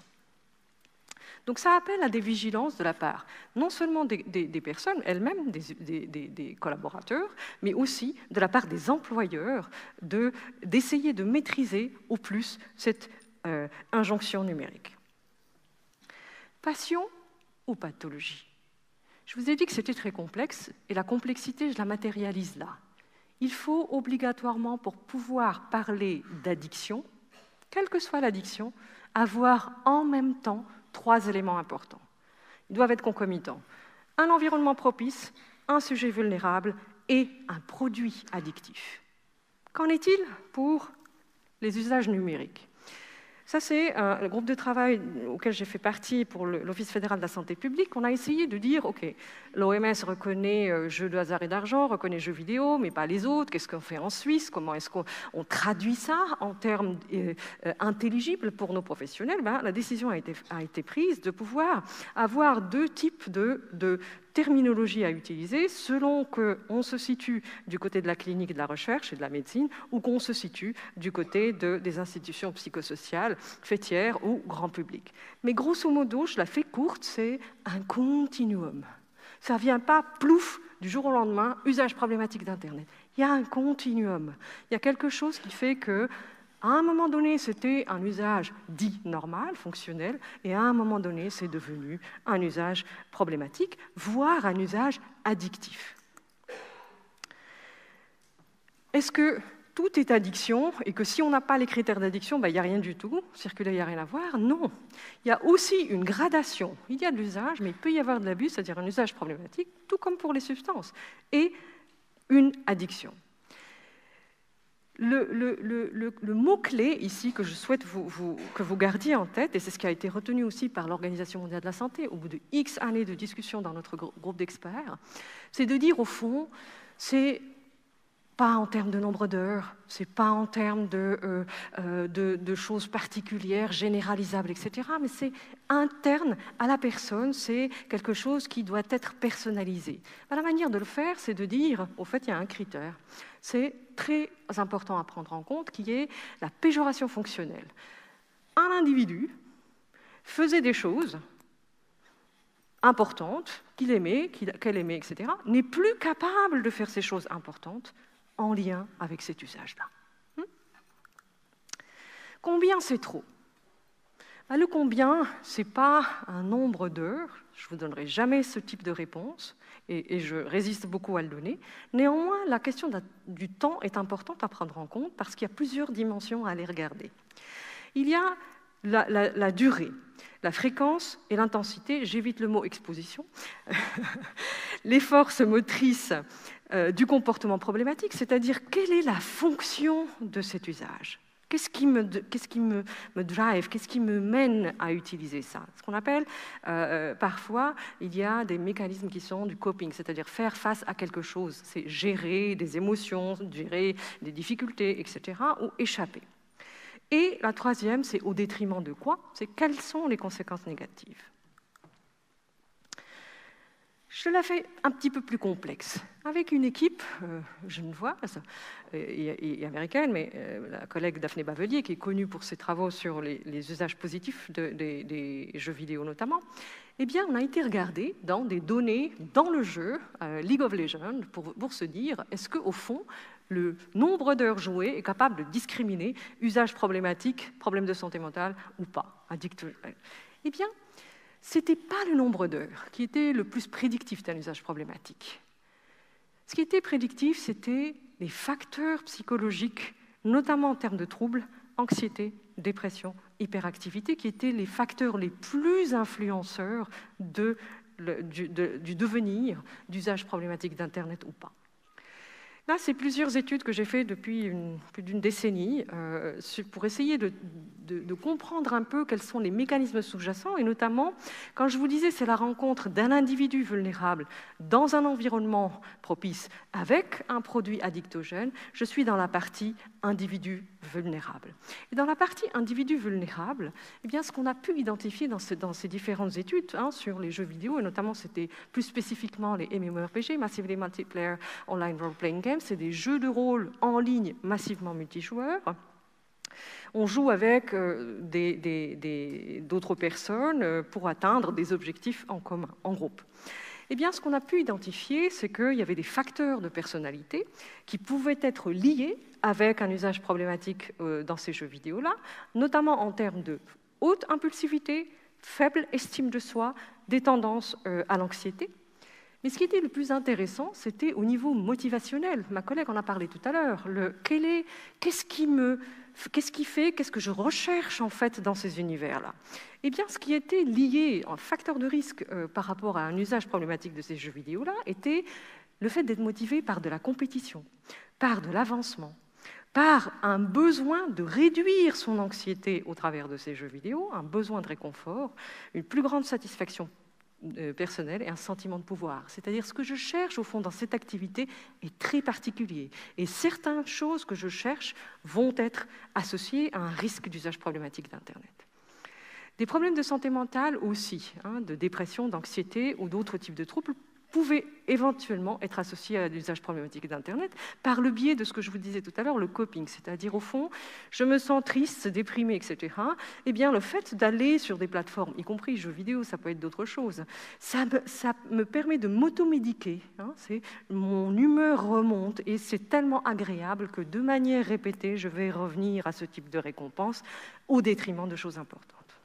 Donc ça appelle à des vigilances de la part non seulement des personnes elles-mêmes, des collaborateurs, mais aussi de la part des employeurs d'essayer de maîtriser au plus cette injonction numérique. Passion ou pathologie? Je vous ai dit que c'était très complexe, et la complexité, je la matérialise là. il faut obligatoirement, pour pouvoir parler d'addiction, quelle que soit l'addiction, avoir en même temps 3 éléments importants. Ils doivent être concomitants. Un environnement propice, un sujet vulnérable et un produit addictif. Qu'en est-il pour les usages numériques? Ça, c'est le groupe de travail auquel j'ai fait partie pour l'Office fédéral de la santé publique. On a essayé de dire, OK, l'OMS reconnaît jeux de hasard et d'argent, reconnaît jeux vidéo, mais pas les autres. Qu'est-ce qu'on fait en Suisse? Comment est-ce qu'on traduit ça en termes intelligibles pour nos professionnels? La décision a été prise de pouvoir avoir 2 types de terminologie à utiliser selon qu'on se situe du côté de la clinique, de la recherche et de la médecine ou qu'on se situe du côté des institutions psychosociales, fêtières ou grand public. Mais grosso modo, je la fais courte, c'est un continuum. Ça ne vient pas, plouf, du jour au lendemain, usage problématique d'Internet. Il y a un continuum. Il y a quelque chose qui fait que à un moment donné, c'était un usage dit normal, fonctionnel, et à un moment donné, c'est devenu un usage problématique, voire un usage addictif. Est-ce que tout est addiction et que si on n'a pas les critères d'addiction, il n'y a rien du tout, circuler, il n'y a rien à voir? Non. Il y a aussi une gradation. Il y a de l'usage, mais il peut y avoir de l'abus, c'est-à-dire un usage problématique, tout comme pour les substances, et une addiction. Le mot-clé ici que je souhaite que vous gardiez en tête, et c'est ce qui a été retenu aussi par l'Organisation mondiale de la santé au bout de X années de discussion dans notre groupe d'experts, c'est de dire au fond, c'est pas en termes de nombre d'heures, c'est pas en termes de choses particulières, généralisables, etc., mais c'est interne à la personne, c'est quelque chose qui doit être personnalisé. La manière de le faire, c'est de dire, au fait, il y a un critère. C'est très important à prendre en compte, qui est la péjoration fonctionnelle. Un individu faisait des choses importantes, qu'il aimait, qu'elle aimait, etc., n'est plus capable de faire ces choses importantes en lien avec cet usage-là. Combien c'est trop? Le combien, ce n'est pas un nombre d'heures, je ne vous donnerai jamais ce type de réponse, et je résiste beaucoup à le donner. Néanmoins, la question du temps est importante à prendre en compte parce qu'il y a plusieurs dimensions à aller regarder. Il y a la durée, la fréquence et l'intensité, j'évite le mot exposition, les forces motrices du comportement problématique, c'est-à-dire quelle est la fonction de cet usage. Qu'est-ce qui me drive, qu'est-ce qui me mène à utiliser ça? Ce qu'on appelle, parfois, il y a des mécanismes qui sont du coping, c'est-à-dire faire face à quelque chose. C'est gérer des émotions, gérer des difficultés, etc., ou échapper. Et la troisième, c'est au détriment de quoi? C'est quelles sont les conséquences négatives? Je la fais un petit peu plus complexe, avec une équipe genevoise et américaine, mais la collègue Daphné Bavelier, qui est connue pour ses travaux sur les usages positifs des jeux vidéo notamment, eh bien, on a été regarder dans des données dans le jeu League of Legends pour se dire, est-ce qu'au fond, le nombre d'heures jouées est capable de discriminer usage problématique, problème de santé mentale ou pas, addict. Eh bien, ce n'était pas le nombre d'heures qui était le plus prédictif d'un usage problématique. Ce qui était prédictif, c'était les facteurs psychologiques, notamment en termes de troubles, anxiété, dépression, hyperactivité, qui étaient les facteurs les plus influenceurs du devenir d'usage problématique d'Internet ou pas. Là, c'est plusieurs études que j'ai faites depuis plus d'une décennie pour essayer de comprendre un peu quels sont les mécanismes sous-jacents, et notamment, quand je vous disais, c'est la rencontre d'un individu vulnérable dans un environnement propice avec un produit addictogène, je suis dans la partie individu vulnérable. Et dans la partie individu vulnérable, eh bien, ce qu'on a pu identifier dans ces différentes études sur les jeux vidéo, et notamment c'était plus spécifiquement les MMORPG, Massively Multiplayer Online Role-Playing Games, c'est des jeux de rôle en ligne massivement multijoueurs. On joue avec d'autres personnes pour atteindre des objectifs en commun, en groupe. Eh bien, ce qu'on a pu identifier, c'est qu'il y avait des facteurs de personnalité qui pouvaient être liés avec un usage problématique dans ces jeux vidéo-là, notamment en termes de haute impulsivité, faible estime de soi, des tendances à l'anxiété, Mais ce qui était le plus intéressant, c'était au niveau motivationnel. Ma collègue en a parlé tout à l'heure. Qu'est-ce que je recherche en fait dans ces univers-là? Eh bien, ce qui était lié, un facteur de risque par rapport à un usage problématique de ces jeux vidéo-là, était le fait d'être motivé par de la compétition, par de l'avancement, par un besoin de réduire son anxiété au travers de ces jeux vidéo, un besoin de réconfort, une plus grande satisfaction personnel et un sentiment de pouvoir. C'est-à-dire ce que je cherche au fond dans cette activité est très particulier. Et certaines choses que je cherche vont être associées à un risque d'usage problématique d'Internet. Des problèmes de santé mentale aussi, de dépression, d'anxiété ou d'autres types de troubles pouvaient éventuellement être associés à l'usage problématique d'Internet par le biais de ce que je vous disais tout à l'heure, le coping, c'est-à-dire au fond, je me sens triste, déprimée, etc. Eh bien, le fait d'aller sur des plateformes, y compris jeux vidéo, ça peut être d'autres choses, ça me permet de m'automédiquer. Mon humeur remonte et c'est tellement agréable que de manière répétée, je vais revenir à ce type de récompense au détriment de choses importantes.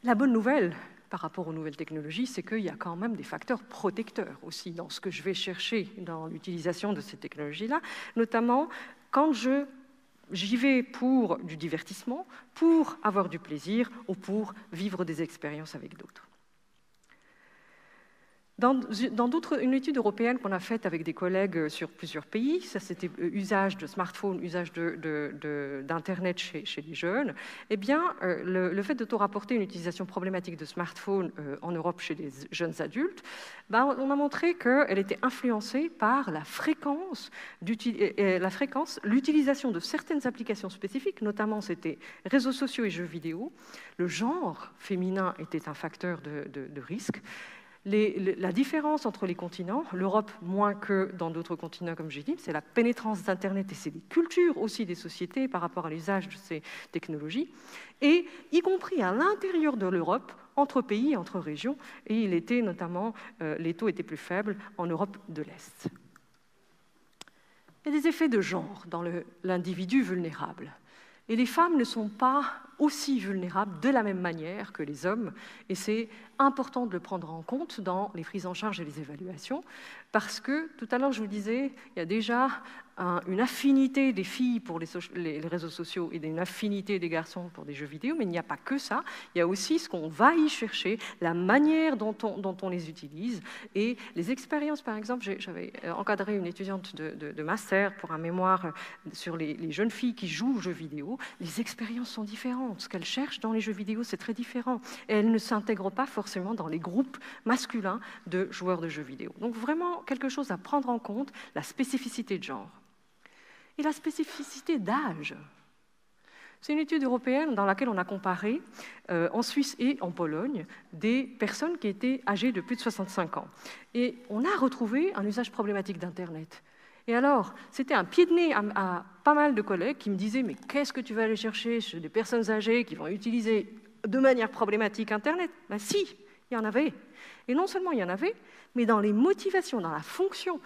La bonne nouvelle, par rapport aux nouvelles technologies, c'est qu'il y a quand même des facteurs protecteurs aussi dans ce que je vais chercher dans l'utilisation de ces technologies-là, notamment quand j'y vais pour du divertissement, pour avoir du plaisir ou pour vivre des expériences avec d'autres. Dans une étude européenne qu'on a faite avec des collègues sur plusieurs pays, ça c'était usage de smartphone, usage d'Internet chez les jeunes, eh bien, le fait d'auto-rapporter une utilisation problématique de smartphone en Europe chez les jeunes adultes, on a montré qu'elle était influencée par la fréquence, l'utilisation de certaines applications spécifiques, notamment c'était réseaux sociaux et jeux vidéo. Le genre féminin était un facteur de risque. La différence entre les continents, l'Europe moins que dans d'autres continents, comme j'ai dit, c'est la pénétrance d'Internet et c'est les cultures aussi des sociétés par rapport à l'usage de ces technologies, et y compris à l'intérieur de l'Europe, entre pays, entre régions, et il était notamment, les taux étaient plus faibles en Europe de l'Est. Il y a des effets de genre dans l'individu vulnérable. Et les femmes ne sont pas aussi vulnérables de la même manière que les hommes, et c'est important de le prendre en compte dans les prises en charge et les évaluations, parce que, tout à l'heure je vous disais, il y a déjà une affinité des filles pour les réseaux sociaux et une affinité des garçons pour des jeux vidéo, mais il n'y a pas que ça, il y a aussi ce qu'on va y chercher, la manière dont on les utilise, et les expériences, par exemple, j'avais encadré une étudiante de master pour un mémoire sur les jeunes filles qui jouent aux jeux vidéo, les expériences sont différentes, ce qu'elles cherchent dans les jeux vidéo, c'est très différent, et elles ne s'intègrent pas forcément dans les groupes masculins de joueurs de jeux vidéo. Donc vraiment, quelque chose à prendre en compte, la spécificité de genre. Et la spécificité d'âge. C'est une étude européenne dans laquelle on a comparé, en Suisse et en Pologne, des personnes qui étaient âgées de plus de 65 ans. Et on a retrouvé un usage problématique d'Internet. Et alors, c'était un pied de nez à pas mal de collègues qui me disaient « Mais qu'est-ce que tu vas aller chercher chez des personnes âgées qui vont utiliser de manière problématique Internet ?» Ben si, il y en avait. Et non seulement il y en avait, mais dans les motivations, dans la fonction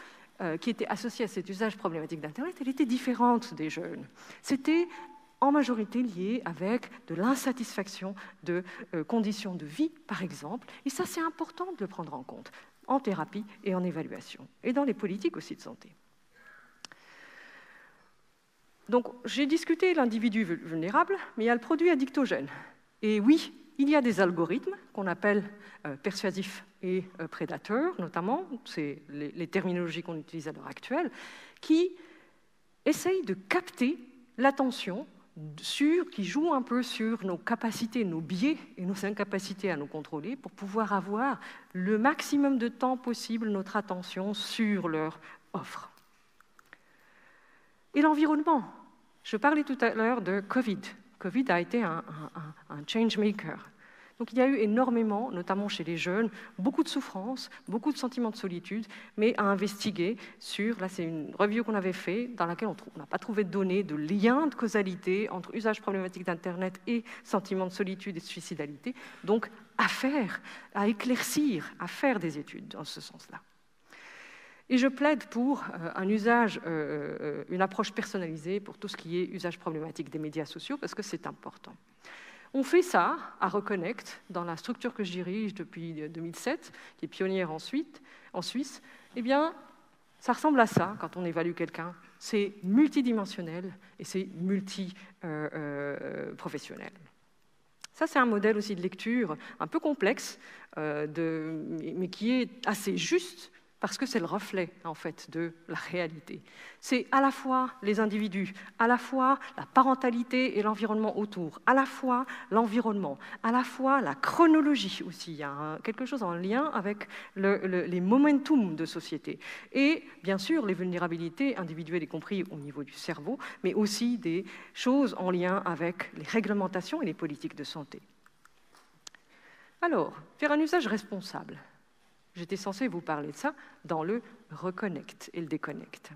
qui était associée à cet usage problématique d'Internet, elle était différente des jeunes. C'était en majorité lié avec de l'insatisfaction de conditions de vie, par exemple. Et ça, c'est important de le prendre en compte, en thérapie et en évaluation, et dans les politiques aussi de santé. Donc, j'ai discuté l'individu vulnérable, mais il y a le produit addictogène. Et oui, il y a des algorithmes qu'on appelle persuasifs et prédateurs, notamment, c'est les terminologies qu'on utilise à l'heure actuelle, qui essayent de capter l'attention, qui jouent un peu sur nos capacités, nos biais et nos incapacités à nous contrôler pour pouvoir avoir le maximum de temps possible notre attention sur leur offre. Et l'environnement. Je parlais tout à l'heure de Covid. Covid a été un change maker. Donc il y a eu énormément, notamment chez les jeunes, beaucoup de souffrance, beaucoup de sentiments de solitude, mais à investiguer sur, là c'est une review qu'on avait faite, dans laquelle on n'a pas trouvé de données, de lien de causalité entre usage problématique d'Internet et sentiments de solitude et de suicidalité. Donc à faire, à éclaircir, à faire des études dans ce sens-là. Et je plaide pour un usage, une approche personnalisée pour tout ce qui est usage problématique des médias sociaux, parce que c'est important. On fait ça à Reconnect, dans la structure que je dirige depuis 2007, qui est pionnière en Suisse. Eh bien, ça ressemble à ça quand on évalue quelqu'un. C'est multidimensionnel et c'est multi-professionnel. Ça, c'est un modèle aussi de lecture un peu complexe, mais qui est assez juste parce que c'est le reflet, en fait, de la réalité. C'est à la fois les individus, à la fois la parentalité et l'environnement autour, à la fois l'environnement, à la fois la chronologie aussi. Il y a quelque chose en lien avec les momentum de société. Et bien sûr, les vulnérabilités individuelles, y compris au niveau du cerveau, mais aussi des choses en lien avec les réglementations et les politiques de santé. Alors, faire un usage responsable. J'étais censée vous parler de ça dans le Reconnect et le Déconnect.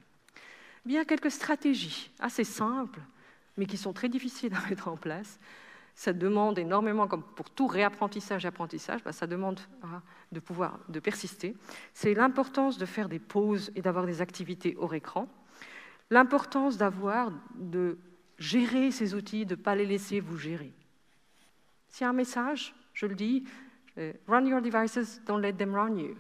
Bien, quelques stratégies assez simples, mais qui sont très difficiles à mettre en place. Ça demande énormément, comme pour tout réapprentissage et apprentissage, ça demande de persister. C'est l'importance de faire des pauses et d'avoir des activités hors écran. L'importance de gérer ces outils, de ne pas les laisser vous gérer. S'il y a un message, je le dis, run your devices, don't let them run you.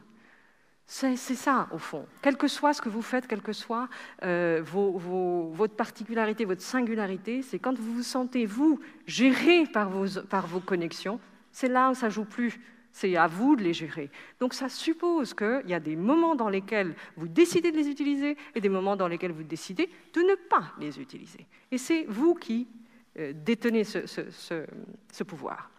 C'est ça, au fond. Quel que soit ce que vous faites, quelle que soit votre particularité, votre singularité, c'est quand vous vous sentez, vous, géré par vos connexions, c'est là où ça ne joue plus. C'est à vous de les gérer. Donc ça suppose qu'il y a des moments dans lesquels vous décidez de les utiliser et des moments dans lesquels vous décidez de ne pas les utiliser. Et c'est vous qui détenez ce pouvoir.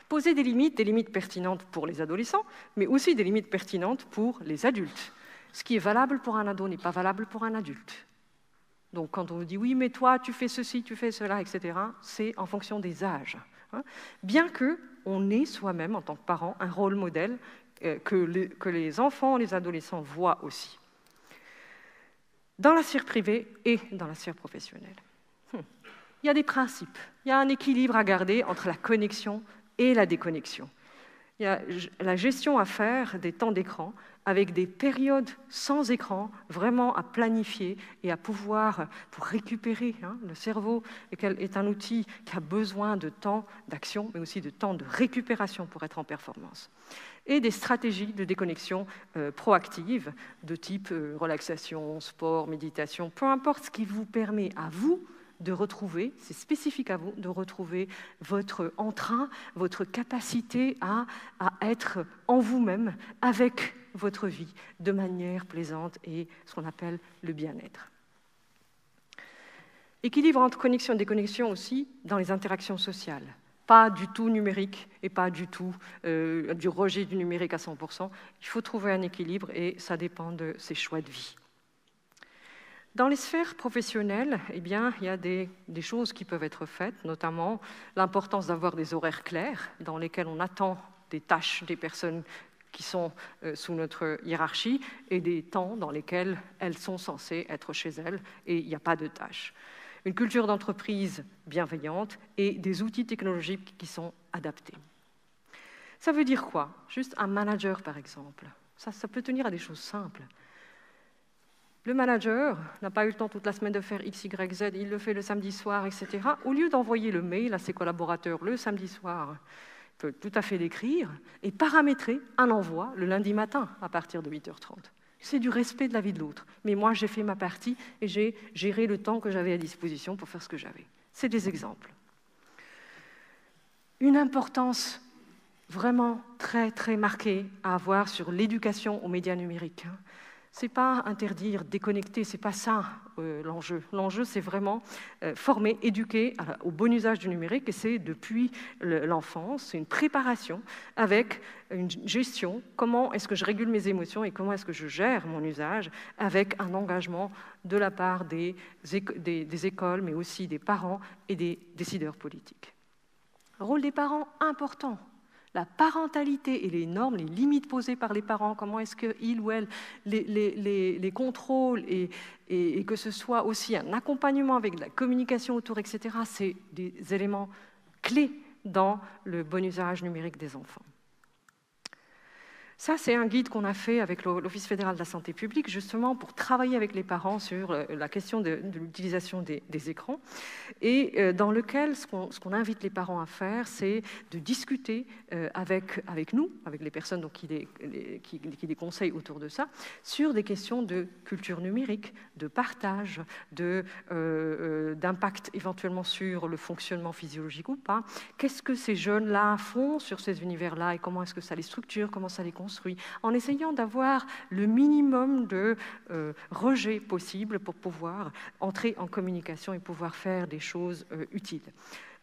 Poser des limites pertinentes pour les adolescents, mais aussi des limites pertinentes pour les adultes. Ce qui est valable pour un ado n'est pas valable pour un adulte. Donc quand on vous dit « oui, mais toi, tu fais ceci, tu fais cela, etc. », c'est en fonction des âges. Bien qu'on ait soi-même, en tant que parent, un rôle modèle que les enfants, les adolescents voient aussi. Dans la sphère privée et dans la sphère professionnelle. Il y a des principes, il y a un équilibre à garder entre la connexion et la déconnexion. Il y a la gestion à faire des temps d'écran avec des périodes sans écran, vraiment à planifier et à pouvoir, pour récupérer. Le cerveau est un outil qui a besoin de temps d'action, mais aussi de temps de récupération pour être en performance. Et des stratégies de déconnexion proactives, de type relaxation, sport, méditation, peu importe ce qui vous permet à vous de retrouver, c'est spécifique à vous, de retrouver votre entrain, votre capacité à être en vous-même, avec votre vie, de manière plaisante et ce qu'on appelle le bien-être. Équilibre entre connexion et déconnexion aussi dans les interactions sociales. Pas du tout numérique et pas du tout du rejet du numérique à 100%. Il faut trouver un équilibre et ça dépend de ses choix de vie. Dans les sphères professionnelles, eh bien, il y a des choses qui peuvent être faites, notamment l'importance d'avoir des horaires clairs dans lesquels on attend des tâches des personnes qui sont sous notre hiérarchie et des temps dans lesquels elles sont censées être chez elles et il n'y a pas de tâches. Une culture d'entreprise bienveillante et des outils technologiques qui sont adaptés. Ça veut dire quoi? Juste un manager, par exemple. Ça peut tenir à des choses simples. Le manager n'a pas eu le temps toute la semaine de faire X, Y, Z, il le fait le samedi soir, etc. Au lieu d'envoyer le mail à ses collaborateurs le samedi soir, il peut tout à fait l'écrire et paramétrer un envoi le lundi matin à partir de 8h30. C'est du respect de la vie de l'autre. Mais moi, j'ai fait ma partie et j'ai géré le temps que j'avais à disposition pour faire ce que j'avais. C'est des exemples. Une importance vraiment très, très marquée à avoir sur l'éducation aux médias numériques. Ce n'est pas interdire, déconnecter, ce n'est pas ça l'enjeu. L'enjeu, c'est vraiment former, éduquer au bon usage du numérique, et c'est depuis l'enfance, c'est une préparation avec une gestion, comment est-ce que je régule mes émotions et comment est-ce que je gère mon usage, avec un engagement de la part des écoles, mais aussi des parents et des décideurs politiques. Le rôle des parents, important. La parentalité et les normes, les limites posées par les parents, comment est-ce qu'ils ou elles les contrôlent et que ce soit aussi un accompagnement avec de la communication autour, etc., c'est des éléments clés dans le bon usage numérique des enfants. Ça, c'est un guide qu'on a fait avec l'Office fédéral de la santé publique, justement pour travailler avec les parents sur la question de l'utilisation des écrans, et dans lequel ce qu'on invite les parents à faire, c'est de discuter avec nous, avec les personnes donc, qui les conseillent autour de ça, sur des questions de culture numérique, de partage, d'impact éventuellement sur le fonctionnement physiologique ou pas. Qu'est-ce que ces jeunes-là font sur ces univers-là et comment est-ce que ça les structure, comment ça les construit, en essayant d'avoir le minimum de rejet possible pour pouvoir entrer en communication et pouvoir faire des choses utiles.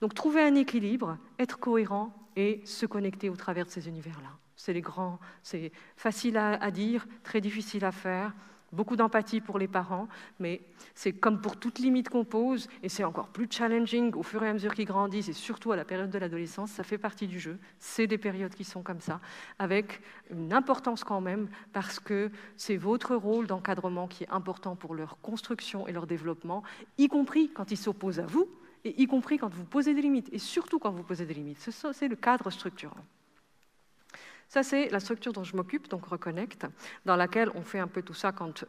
Donc trouver un équilibre, être cohérent et se connecter au travers de ces univers-là. C'est facile à dire, très difficile à faire. Beaucoup d'empathie pour les parents, mais c'est comme pour toute limite qu'on pose, et c'est encore plus challenging au fur et à mesure qu'ils grandissent, et surtout à la période de l'adolescence, ça fait partie du jeu. C'est des périodes qui sont comme ça, avec une importance quand même, parce que c'est votre rôle d'encadrement qui est important pour leur construction et leur développement, y compris quand ils s'opposent à vous, et y compris quand vous posez des limites, et surtout quand vous posez des limites. C'est le cadre structurant. Ça, c'est la structure dont je m'occupe, donc Reconnect, dans laquelle on fait un peu tout ça quand,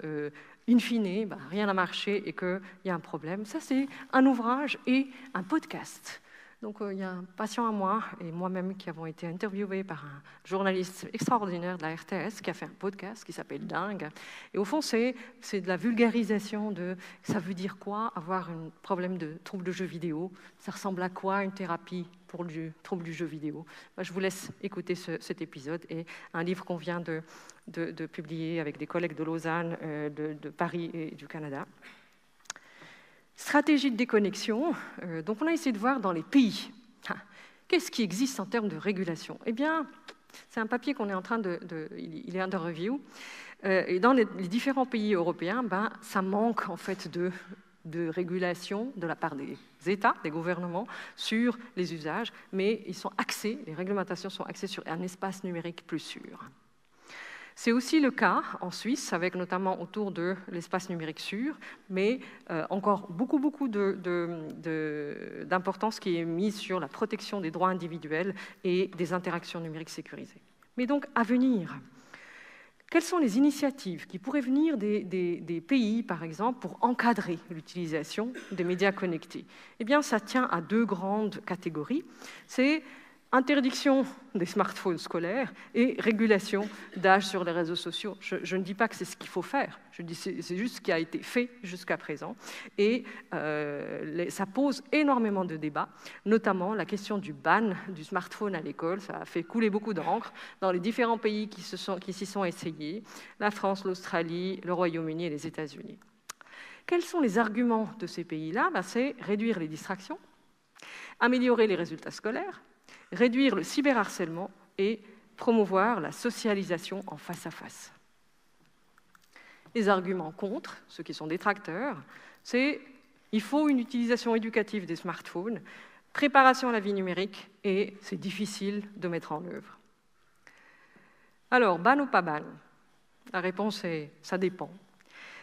in fine, rien n'a marché et qu'il y a un problème. Ça, c'est un ouvrage et un podcast. Donc, il y a un patient à moi et moi-même qui avons été interviewés par un journaliste extraordinaire de la RTS qui a fait un podcast qui s'appelle Dingue. Et au fond, c'est de la vulgarisation de ça veut dire quoi avoir un problème de trouble de jeu vidéo. Ça ressemble à quoi une thérapie pour le trouble du jeu vidéo. Je vous laisse écouter cet épisode et un livre qu'on vient de publier avec des collègues de Lausanne, de Paris et du Canada. Stratégie de déconnexion. Donc on a essayé de voir dans les pays, qu'est-ce qui existe en termes de régulation. Eh bien, c'est un papier qu'on est en train il est under review. Et dans les différents pays européens, ça manque en fait de régulation de la part des États, des gouvernements, sur les usages, mais les réglementations sont axées sur un espace numérique plus sûr. C'est aussi le cas en Suisse, avec notamment autour de l'espace numérique sûr, mais encore beaucoup d'importance qui est mise sur la protection des droits individuels et des interactions numériques sécurisées. Mais donc, à venir, quelles sont les initiatives qui pourraient venir des pays, par exemple, pour encadrer l'utilisation des médias connectés? Eh bien, ça tient à deux grandes catégories. C'est interdiction des smartphones scolaires et régulation d'âge sur les réseaux sociaux. Je ne dis pas que c'est ce qu'il faut faire, je dis c'est juste ce qui a été fait jusqu'à présent. Et ça pose énormément de débats, notamment la question du ban du smartphone à l'école. Ça a fait couler beaucoup d'encre dans les différents pays qui s'y sont essayés, la France, l'Australie, le Royaume-Uni et les États-Unis. Quels sont les arguments de ces pays-là? C'est réduire les distractions, améliorer les résultats scolaires, réduire le cyberharcèlement et promouvoir la socialisation en face-à-face. Les arguments contre, ceux qui sont détracteurs, c'est qu'il faut une utilisation éducative des smartphones, préparation à la vie numérique, et c'est difficile de mettre en œuvre. Alors, ban ou pas ban? La réponse est « ça dépend ».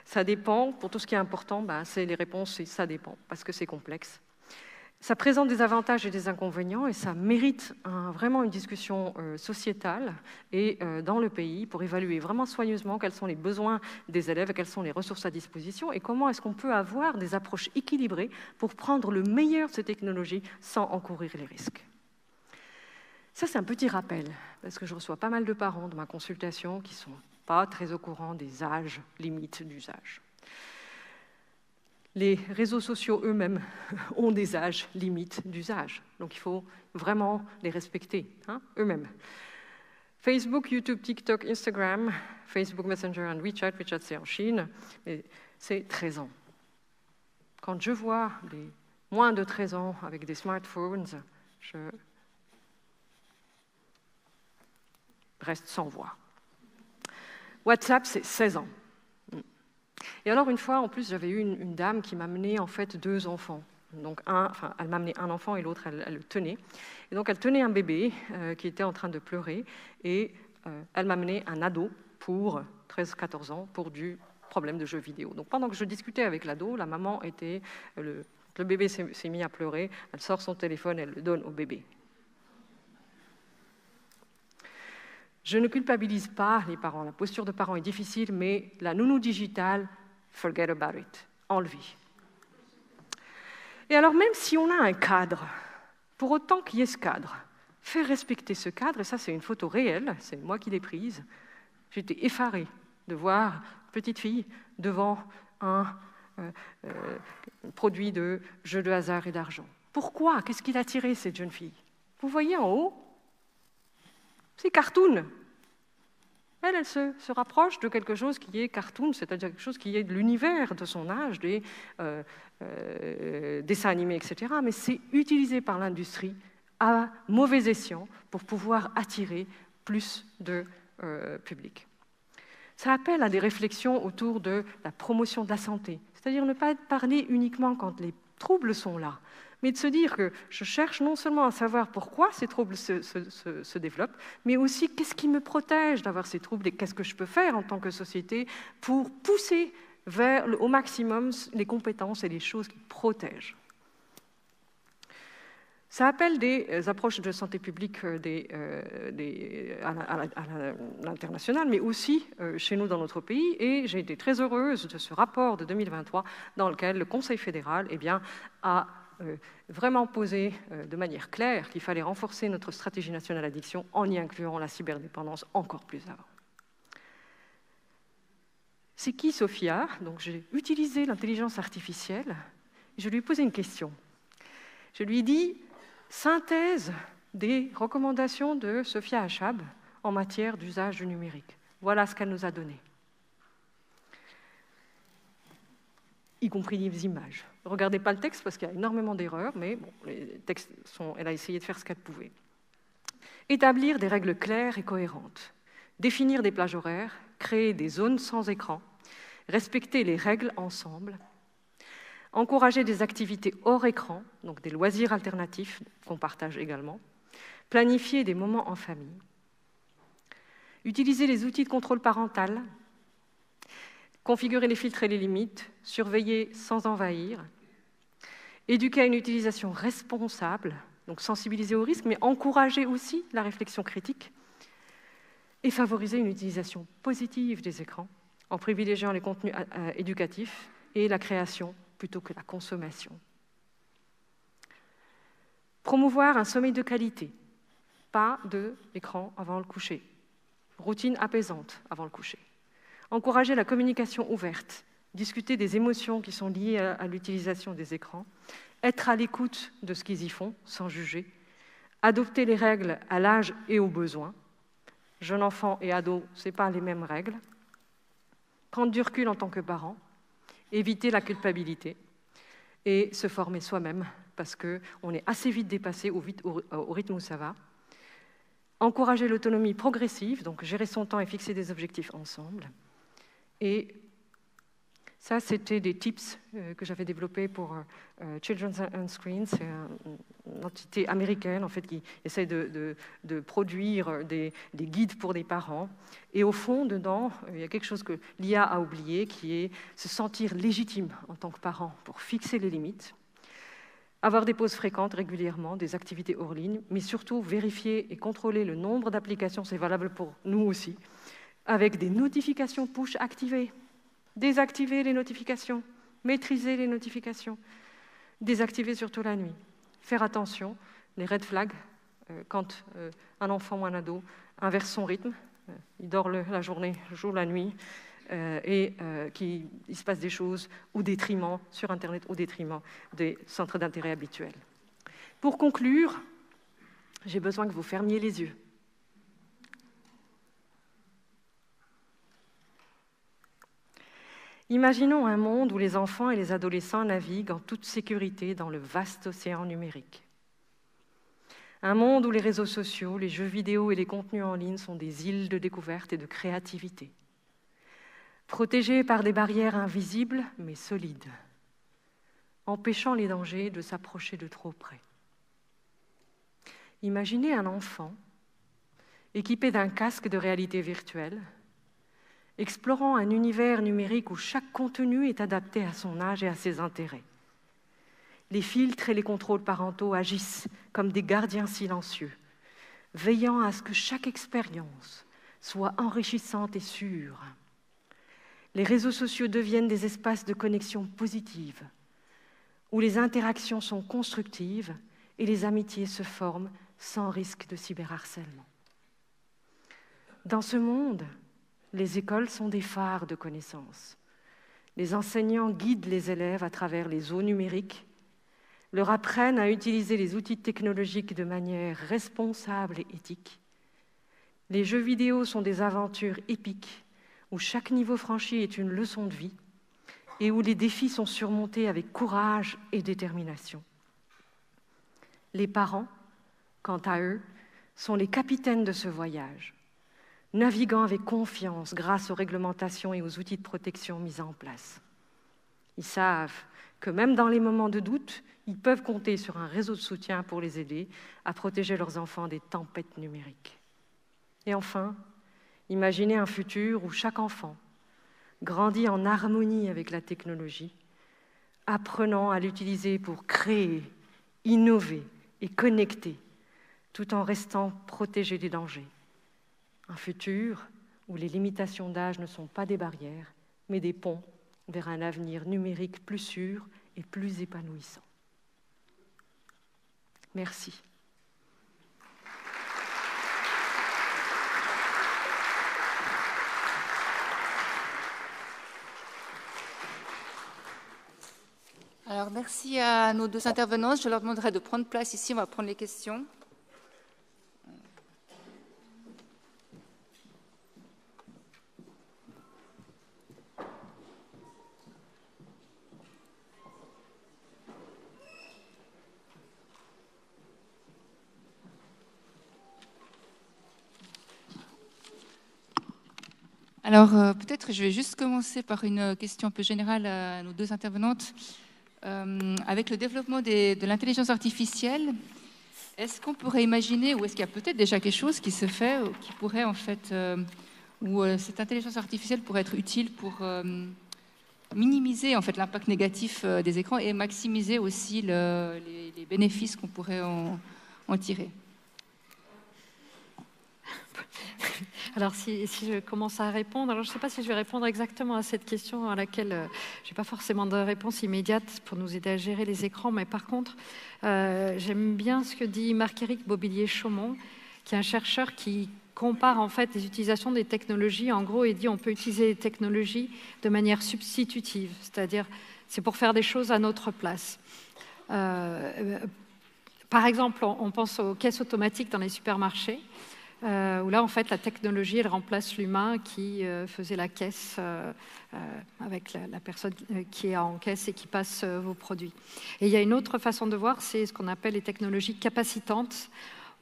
Ça dépend, pour tout ce qui est important, c'est les réponses, c'est « ça dépend », parce que c'est complexe. Ça présente des avantages et des inconvénients et ça mérite vraiment une discussion sociétale et dans le pays pour évaluer vraiment soigneusement quels sont les besoins des élèves, quelles sont les ressources à disposition et comment est-ce qu'on peut avoir des approches équilibrées pour prendre le meilleur de ces technologies sans encourir les risques. Ça, c'est un petit rappel, parce que je reçois pas mal de parents de ma consultation qui ne sont pas très au courant des âges limites d'usage. Les réseaux sociaux eux-mêmes ont des âges limites d'usage, donc il faut vraiment les respecter eux-mêmes. Facebook, YouTube, TikTok, Instagram, Facebook Messenger et WeChat, WeChat c'est en Chine, mais c'est 13 ans. Quand je vois des moins de 13 ans avec des smartphones, je reste sans voix. WhatsApp, c'est 16 ans. Et alors, une fois, en plus, j'avais eu une dame qui m'a amené en fait 2 enfants. Donc, elle m'a amené un enfant et l'autre, elle le tenait. Et donc, elle tenait un bébé qui était en train de pleurer et elle m'a amené un ado pour 13-14 ans pour du problème de jeux vidéo. Donc, pendant que je discutais avec l'ado, la maman était... Le bébé s'est mis à pleurer, elle sort son téléphone, elle le donne au bébé. Je ne culpabilise pas les parents. La posture de parents est difficile, mais la nounou digitale, forget about it. Enlevez. Et alors, même si on a un cadre, pour autant qu'il y ait ce cadre, faire respecter ce cadre, et ça c'est une photo réelle, c'est moi qui l'ai prise, j'étais effarée de voir une petite fille devant un produit de jeux de hasard et d'argent. Pourquoi? Qu'est-ce qui l'a attiré, cette jeune fille? Vous voyez en haut? C'est cartoon. Elle se rapproche de quelque chose qui est cartoon, c'est-à-dire quelque chose qui est de l'univers de son âge, des dessins animés, etc. Mais c'est utilisé par l'industrie à mauvais escient pour pouvoir attirer plus de public. Ça appelle à des réflexions autour de la promotion de la santé, c'est-à-dire ne pas parler uniquement quand les troubles sont là, mais de se dire que je cherche non seulement à savoir pourquoi ces troubles se développent, mais aussi qu'est-ce qui me protège d'avoir ces troubles et qu'est-ce que je peux faire en tant que société pour pousser au maximum les compétences et les choses qui protègent. Ça appelle des approches de santé publique à l'international, mais aussi chez nous dans notre pays. Et j'ai été très heureuse de ce rapport de 2023 dans lequel le Conseil fédéral a vraiment posé de manière claire qu'il fallait renforcer notre stratégie nationale addiction en y incluant la cyberdépendance encore plus avant. C'est qui Sophia? Donc j'ai utilisé l'intelligence artificielle et je lui ai posé une question. Je lui ai dit: synthèse des recommandations de Sophia Achab en matière d'usage du numérique. Voilà ce qu'elle nous a donné. Y compris les images. Ne regardez pas le texte parce qu'il y a énormément d'erreurs, mais bon, les textes elle a essayé de faire ce qu'elle pouvait. Établir des règles claires et cohérentes. Définir des plages horaires, créer des zones sans écran, respecter les règles ensemble, encourager des activités hors écran, donc des loisirs alternatifs qu'on partage également, planifier des moments en famille, utiliser les outils de contrôle parental, configurer les filtres et les limites, surveiller sans envahir, éduquer à une utilisation responsable, donc sensibiliser au risque, mais encourager aussi la réflexion critique, et favoriser une utilisation positive des écrans en privilégiant les contenus éducatifs et la création plutôt que la consommation. Promouvoir un sommeil de qualité, pas d'écran avant le coucher. Routine apaisante avant le coucher. Encourager la communication ouverte, discuter des émotions qui sont liées à l'utilisation des écrans, être à l'écoute de ce qu'ils y font, sans juger, adopter les règles à l'âge et aux besoins. Jeune enfant et ado, ce n'est pas les mêmes règles. Prendre du recul en tant que parent, éviter la culpabilité et se former soi-même parce qu'on est assez vite dépassé au rythme où ça va. Encourager l'autonomie progressive, donc gérer son temps et fixer des objectifs ensemble. Et ça, c'était des tips que j'avais développés pour Children's on Screen. C'est une entité américaine en fait, qui essaie de produire des guides pour des parents. Et au fond, dedans, il y a quelque chose que l'IA a oublié, qui est se sentir légitime en tant que parent pour fixer les limites, avoir des pauses fréquentes régulièrement, des activités hors ligne, mais surtout vérifier et contrôler le nombre d'applications, c'est valable pour nous aussi, avec des notifications push activées. Désactiver les notifications, maîtriser les notifications, désactiver surtout la nuit. Faire attention, les red flags, quand un enfant ou un ado inverse son rythme, il dort la journée, joue la nuit, et qu'il se passe des choses au détriment, sur Internet, au détriment des centres d'intérêt habituels. Pour conclure, j'ai besoin que vous fermiez les yeux. Imaginons un monde où les enfants et les adolescents naviguent en toute sécurité dans le vaste océan numérique. Un monde où les réseaux sociaux, les jeux vidéo et les contenus en ligne sont des îles de découverte et de créativité, protégés par des barrières invisibles mais solides, empêchant les dangers de s'approcher de trop près. Imaginez un enfant équipé d'un casque de réalité virtuelle, explorant un univers numérique où chaque contenu est adapté à son âge et à ses intérêts. Les filtres et les contrôles parentaux agissent comme des gardiens silencieux, veillant à ce que chaque expérience soit enrichissante et sûre. Les réseaux sociaux deviennent des espaces de connexion positive, où les interactions sont constructives et les amitiés se forment sans risque de cyberharcèlement. Dans ce monde, les écoles sont des phares de connaissances. Les enseignants guident les élèves à travers les eaux numériques, leur apprennent à utiliser les outils technologiques de manière responsable et éthique. Les jeux vidéo sont des aventures épiques où chaque niveau franchi est une leçon de vie et où les défis sont surmontés avec courage et détermination. Les parents, quant à eux, sont les capitaines de ce voyage, naviguant avec confiance grâce aux réglementations et aux outils de protection mis en place. Ils savent que même dans les moments de doute, ils peuvent compter sur un réseau de soutien pour les aider à protéger leurs enfants des tempêtes numériques. Et enfin, imaginez un futur où chaque enfant grandit en harmonie avec la technologie, apprenant à l'utiliser pour créer, innover et connecter, tout en restant protégé des dangers. Un futur où les limitations d'âge ne sont pas des barrières, mais des ponts vers un avenir numérique plus sûr et plus épanouissant. Merci. Alors, merci à nos deux intervenantes. Je leur demanderai de prendre place ici. On va prendre les questions. Alors, peut-être je vais juste commencer par une question un peu générale à nos deux intervenantes. Avec le développement de l'intelligence artificielle, est-ce qu'on pourrait imaginer, ou est-ce qu'il y a peut-être déjà quelque chose qui se fait, qui pourrait en fait, où cette intelligence artificielle pourrait être utile pour minimiser en fait l'impact négatif des écrans et maximiser aussi les bénéfices qu'on pourrait en tirer? Alors, si je commence à répondre, alors je ne sais pas si je vais répondre exactement à cette question à laquelle je n'ai pas forcément de réponse immédiate pour nous aider à gérer les écrans, mais par contre, j'aime bien ce que dit Marc-Éric Bobillier-Chaumont, qui est un chercheur qui compare en fait les utilisations des technologies. En gros, il dit on peut utiliser les technologies de manière substitutive, c'est-à-dire c'est pour faire des choses à notre place. Par exemple, on pense aux caisses automatiques dans les supermarchés, où là, en fait, la technologie, elle remplace l'humain qui faisait la caisse avec la personne qui est en caisse et qui passe vos produits. Et il y a une autre façon de voir, c'est ce qu'on appelle les technologies capacitantes,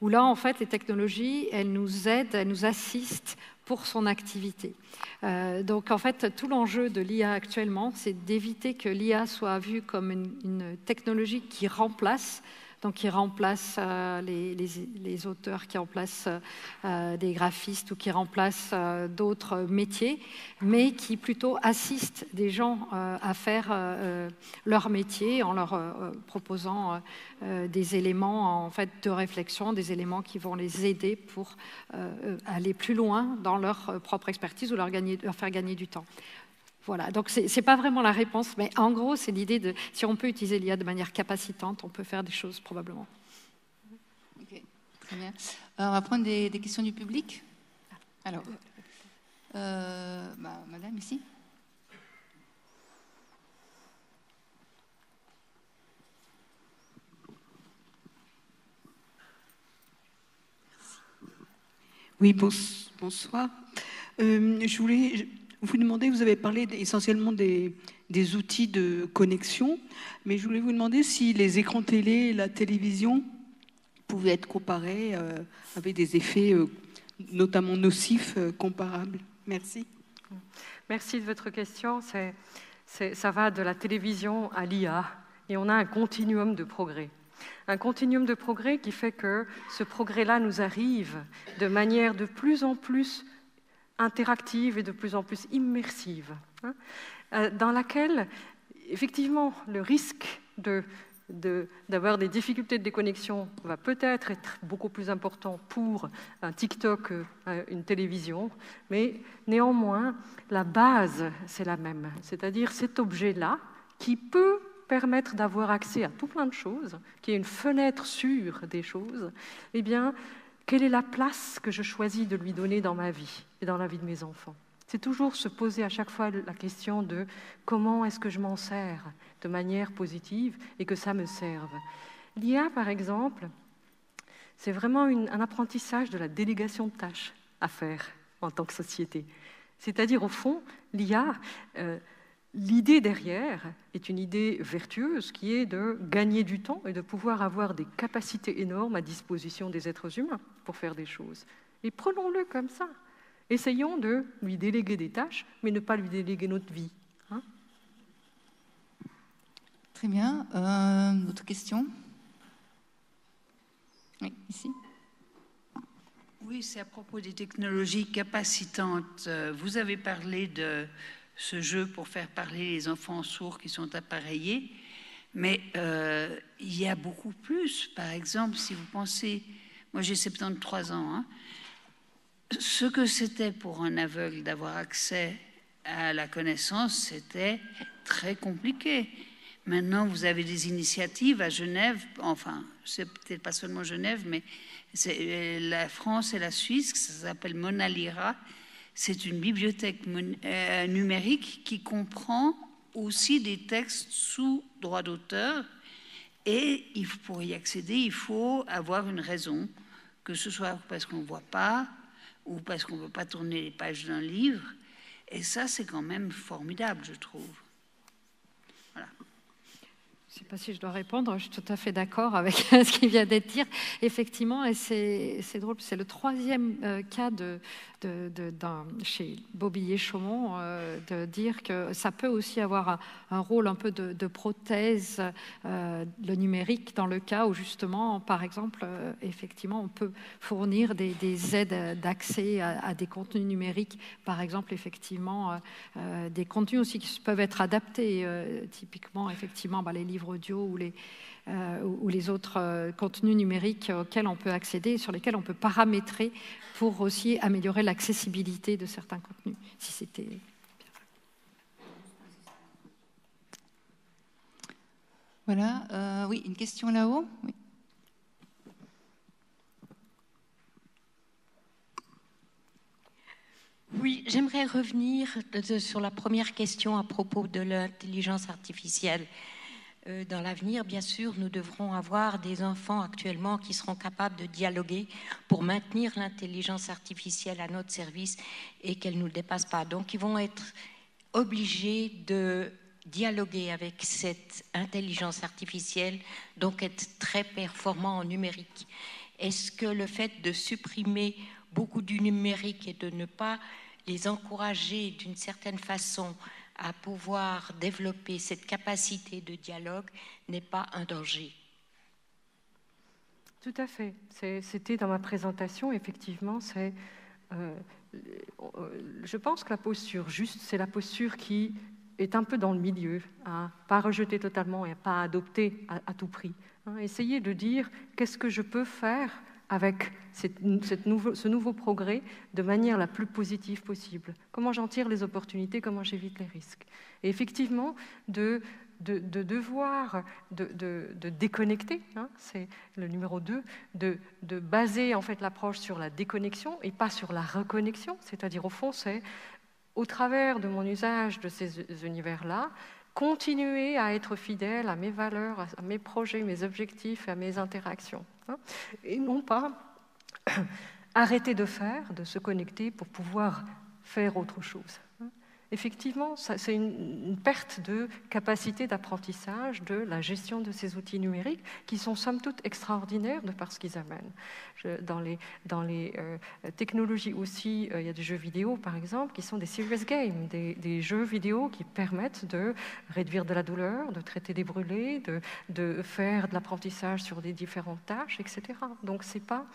où là, en fait, les technologies, elles nous aident, elles nous assistent pour son activité. Donc, en fait, tout l'enjeu de l'IA actuellement, c'est d'éviter que l'IA soit vue comme une technologie qui remplace, donc qui remplace les auteurs, qui remplace des graphistes ou qui remplace d'autres métiers, mais qui plutôt assiste des gens à faire leur métier en leur proposant des éléments en fait, de réflexion, des éléments qui vont les aider pour aller plus loin dans leur propre expertise ou leur faire gagner du temps. Voilà, donc ce n'est pas vraiment la réponse, mais en gros, c'est l'idée de si on peut utiliser l'IA de manière capacitante, on peut faire des choses probablement. Ok, très bien. Alors, on va prendre des questions du public. Alors, madame, ici. Oui, bonsoir. Je voulais vous demander, vous avez parlé essentiellement des outils de connexion, mais je voulais vous demander si les écrans télé et la télévision pouvaient être comparés avec des effets notamment nocifs comparables. Merci. Merci de votre question. Ça va de la télévision à l'IA et on a un continuum de progrès. Un continuum de progrès qui fait que ce progrès-là nous arrive de manière de plus en plus interactive et de plus en plus immersive, dans laquelle, effectivement, le risque de d'avoir des difficultés de déconnexion va peut-être être beaucoup plus important pour un TikTok, une télévision, mais néanmoins, la base, c'est la même. C'est-à-dire cet objet-là qui peut permettre d'avoir accès à tout plein de choses, qui est une fenêtre sur des choses, eh bien, quelle est la place que je choisis de lui donner dans ma vie et dans la vie de mes enfants? C'est toujours se poser à chaque fois la question de comment est-ce que je m'en sers de manière positive et que ça me serve. L'IA, par exemple, c'est vraiment un apprentissage de la délégation de tâches à faire en tant que société. C'est-à-dire, au fond, l'IA, l'idée derrière est une idée vertueuse qui est de gagner du temps et de pouvoir avoir des capacités énormes à disposition des êtres humains pour faire des choses. Et prenons-le comme ça. Essayons de lui déléguer des tâches, mais ne pas lui déléguer notre vie. Hein? Très bien. D'autres questions? Oui, ici. Oui, c'est à propos des technologies capacitantes. Vous avez parlé de ce jeu pour faire parler les enfants sourds qui sont appareillés, mais il y a beaucoup plus. Par exemple, si vous pensez, moi j'ai 73 ans, hein, ce que c'était pour un aveugle d'avoir accès à la connaissance, c'était très compliqué. Maintenant, vous avez des initiatives à Genève, enfin, c'est peut-être pas seulement Genève, mais c'est la France et la Suisse, ça s'appelle Monalira. C'est une bibliothèque numérique qui comprend aussi des textes sous droit d'auteur. Et pour y accéder, il faut avoir une raison, que ce soit parce qu'on ne voit pas ou parce qu'on ne peut pas tourner les pages d'un livre. Et ça, c'est quand même formidable, je trouve. Voilà. Je ne sais pas si je dois répondre, je suis tout à fait d'accord avec ce qui vient d'être dit. Effectivement, et c'est drôle, c'est le troisième cas chez Bobillier-Chaumont de dire que ça peut aussi avoir un rôle un peu de prothèse, le numérique, dans le cas où justement, par exemple, effectivement, on peut fournir des aides d'accès à des contenus numériques, par exemple, effectivement, des contenus aussi qui peuvent être adaptés, typiquement, effectivement, les livres audio ou les autres contenus numériques auxquels on peut accéder et sur lesquels on peut paramétrer pour aussi améliorer l'accessibilité de certains contenus. Si c'était... Voilà, oui, une question là-haut. Oui. Oui, j'aimerais revenir sur la première question à propos de l'intelligence artificielle. Dans l'avenir, bien sûr, nous devrons avoir des enfants actuellement qui seront capables de dialoguer pour maintenir l'intelligence artificielle à notre service et qu'elle ne nous dépasse pas. Donc, ils vont être obligés de dialoguer avec cette intelligence artificielle, donc être très performants en numérique. Est-ce que le fait de supprimer beaucoup du numérique et de ne pas les encourager d'une certaine façon à pouvoir développer cette capacité de dialogue n'est pas un danger? Tout à fait. C'était dans ma présentation, effectivement, je pense que la posture juste, c'est la posture qui est un peu dans le milieu, hein, pas rejeter totalement et pas adopter à tout prix. Hein, essayer de dire qu'est-ce que je peux faire avec ce nouveau progrès de manière la plus positive possible. Comment j'en tire les opportunités, comment j'évite les risques. Et effectivement, de devoir de déconnecter, hein, c'est le numéro 2, de baser en fait l'approche sur la déconnexion et pas sur la reconnexion, c'est-à-dire au fond, c'est au travers de mon usage de ces univers-là, continuer à être fidèle à mes valeurs, à mes projets, mes objectifs, à mes interactions. Hein, et non pas arrêter de se connecter pour pouvoir faire autre chose. Effectivement, c'est une perte de capacité d'apprentissage de la gestion de ces outils numériques qui sont somme toute extraordinaires de par ce qu'ils amènent. Dans les technologies aussi, il y a des jeux vidéo par exemple qui sont des serious games, des jeux vidéo qui permettent de réduire de la douleur, de traiter des brûlés, de faire de l'apprentissage sur des différentes tâches, etc. Donc c'est pas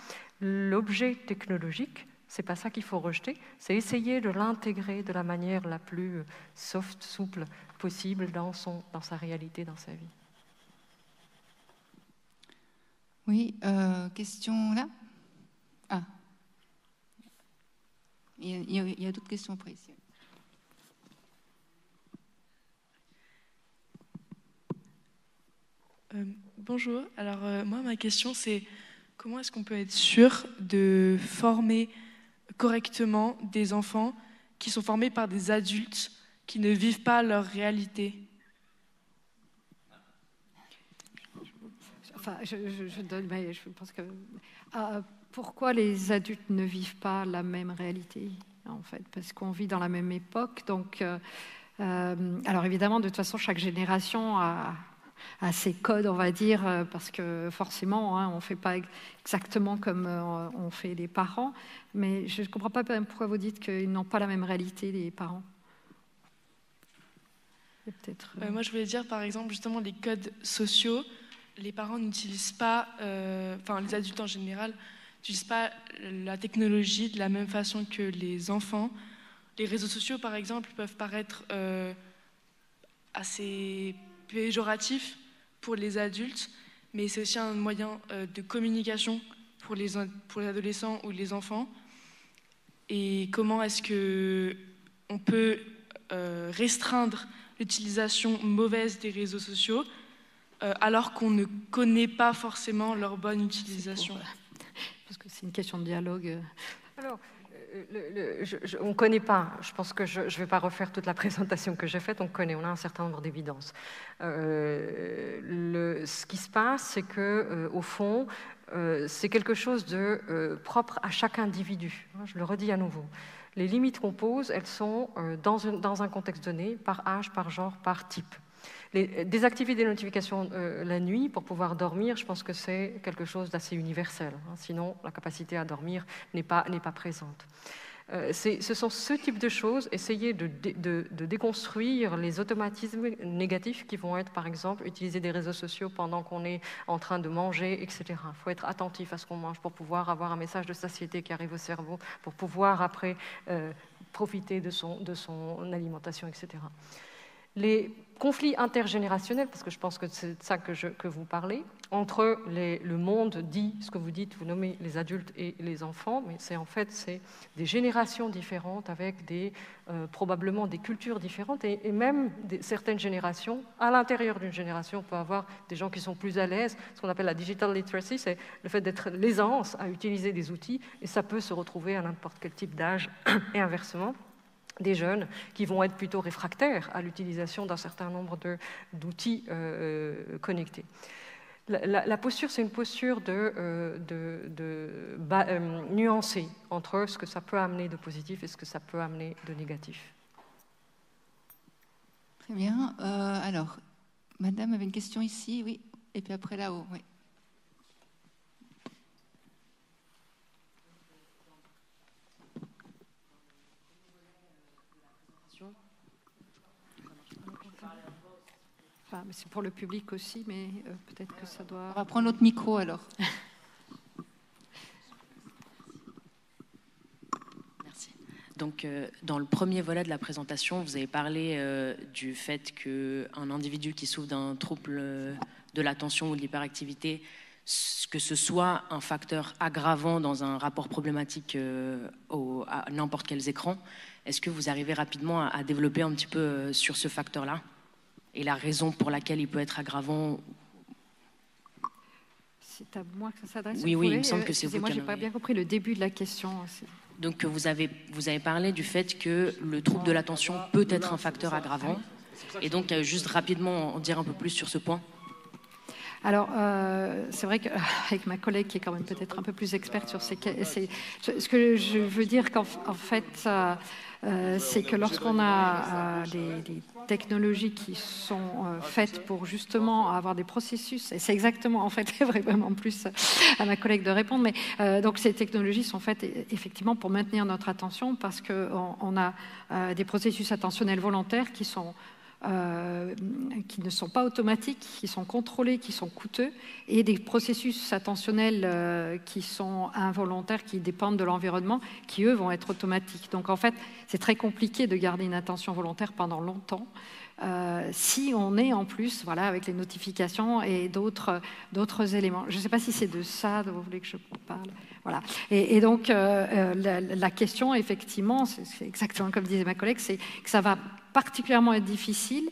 l'objet technologique. C'est pas ça qu'il faut rejeter, c'est essayer de l'intégrer de la manière la plus soft, souple possible dans sa réalité, dans sa vie. Oui, question là. Ah, il y a d'autres questions après ici. Bonjour, alors moi ma question c'est comment est-ce qu'on peut être sûr de former correctement des enfants qui sont formés par des adultes qui ne vivent pas leur réalité? Enfin, je donne, mais je pense que pourquoi les adultes ne vivent pas la même réalité en fait? Parce qu'on vit dans la même époque, donc alors évidemment de toute façon chaque génération a ses codes, on va dire, parce que forcément, on ne fait pas exactement comme on fait les parents. Mais je ne comprends pas pourquoi vous dites qu'ils n'ont pas la même réalité, les parents. Peut-être. Moi, je voulais dire, par exemple, justement, les codes sociaux. Les parents n'utilisent pas, enfin, les adultes en général, n'utilisent pas la technologie de la même façon que les enfants. Les réseaux sociaux, par exemple, peuvent paraître assez péjoratif pour les adultes, mais c'est aussi un moyen de communication pour les adolescents ou les enfants. Et comment est-ce qu'on peut restreindre l'utilisation mauvaise des réseaux sociaux alors qu'on ne connaît pas forcément leur bonne utilisation? Parce que c'est une question de dialogue. Alors, on ne connaît pas, je pense que je ne vais pas refaire toute la présentation que j'ai faite, on connaît, on a un certain nombre d'évidences. Ce qui se passe, c'est qu'au fond, c'est quelque chose de propre à chaque individu. Je le redis à nouveau. Les limites qu'on pose, elles sont dans un contexte donné, par âge, par genre, par type. Désactiver des notifications la nuit pour pouvoir dormir, je pense que c'est quelque chose d'assez universel. Sinon, la capacité à dormir n'est pas présente. Ce sont ce type de choses, essayer de déconstruire les automatismes négatifs qui vont être, par exemple, utiliser des réseaux sociaux pendant qu'on est en train de manger, etc. Il faut être attentif à ce qu'on mange pour pouvoir avoir un message de satiété qui arrive au cerveau, pour pouvoir après profiter de son alimentation, etc. Les conflits intergénérationnels, parce que je pense que c'est de ça que vous parlez, entre le monde dit, ce que vous dites, vous nommez les adultes et les enfants, mais c'est des générations différentes avec probablement des cultures différentes et même certaines générations. À l'intérieur d'une génération, on peut avoir des gens qui sont plus à l'aise. Ce qu'on appelle la digital literacy, c'est le fait d'être l'aisance à utiliser des outils, et ça peut se retrouver à n'importe quel type d'âge et inversement. Des jeunes qui vont être plutôt réfractaires à l'utilisation d'un certain nombre d'outils connectés. La posture, c'est une posture nuancée entre ce que ça peut amener de positif et ce que ça peut amener de négatif. Très bien. Alors, madame avait une question ici, oui, et puis après là-haut, oui. Enfin, c'est pour le public aussi, mais peut-être que ça doit... On va prendre notre micro alors. Merci. Donc, dans le premier volet de la présentation, vous avez parlé du fait qu'un individu qui souffre d'un trouble de l'attention ou de l'hyperactivité, que ce soit un facteur aggravant dans un rapport problématique à n'importe quels écrans. Est-ce que vous arrivez rapidement à développer un petit peu sur ce facteur-là et la raison pour laquelle il peut être aggravant? C'est à moi que ça s'adresse? Oui, il me semble que c'est vous. Moi, je n'ai pas bien compris le début de la question. Donc, vous avez parlé du fait que le trouble de l'attention peut être un facteur aggravant. Et donc, juste rapidement en dire un peu plus sur ce point. Alors, c'est vrai qu'avec ma collègue qui est quand même peut-être un peu plus experte sur ce que je veux dire qu'en fait, c'est que lorsqu'on a des technologies qui sont faites pour justement avoir des processus, et c'est exactement, en fait, vraiment plus à ma collègue de répondre, mais donc ces technologies sont faites effectivement pour maintenir notre attention parce qu'on a des processus attentionnels volontaires qui sont qui ne sont pas automatiques, qui sont contrôlés, qui sont coûteux, et des processus attentionnels qui sont involontaires, qui dépendent de l'environnement, qui, eux, vont être automatiques. Donc, en fait, c'est très compliqué de garder une attention volontaire pendant longtemps. Si on est en plus, voilà, avec les notifications et d'autres éléments. Je ne sais pas si c'est de ça dont vous voulez que je parle. Voilà. Et donc, la question, effectivement, c'est exactement comme disait ma collègue, c'est que ça va particulièrement être difficile,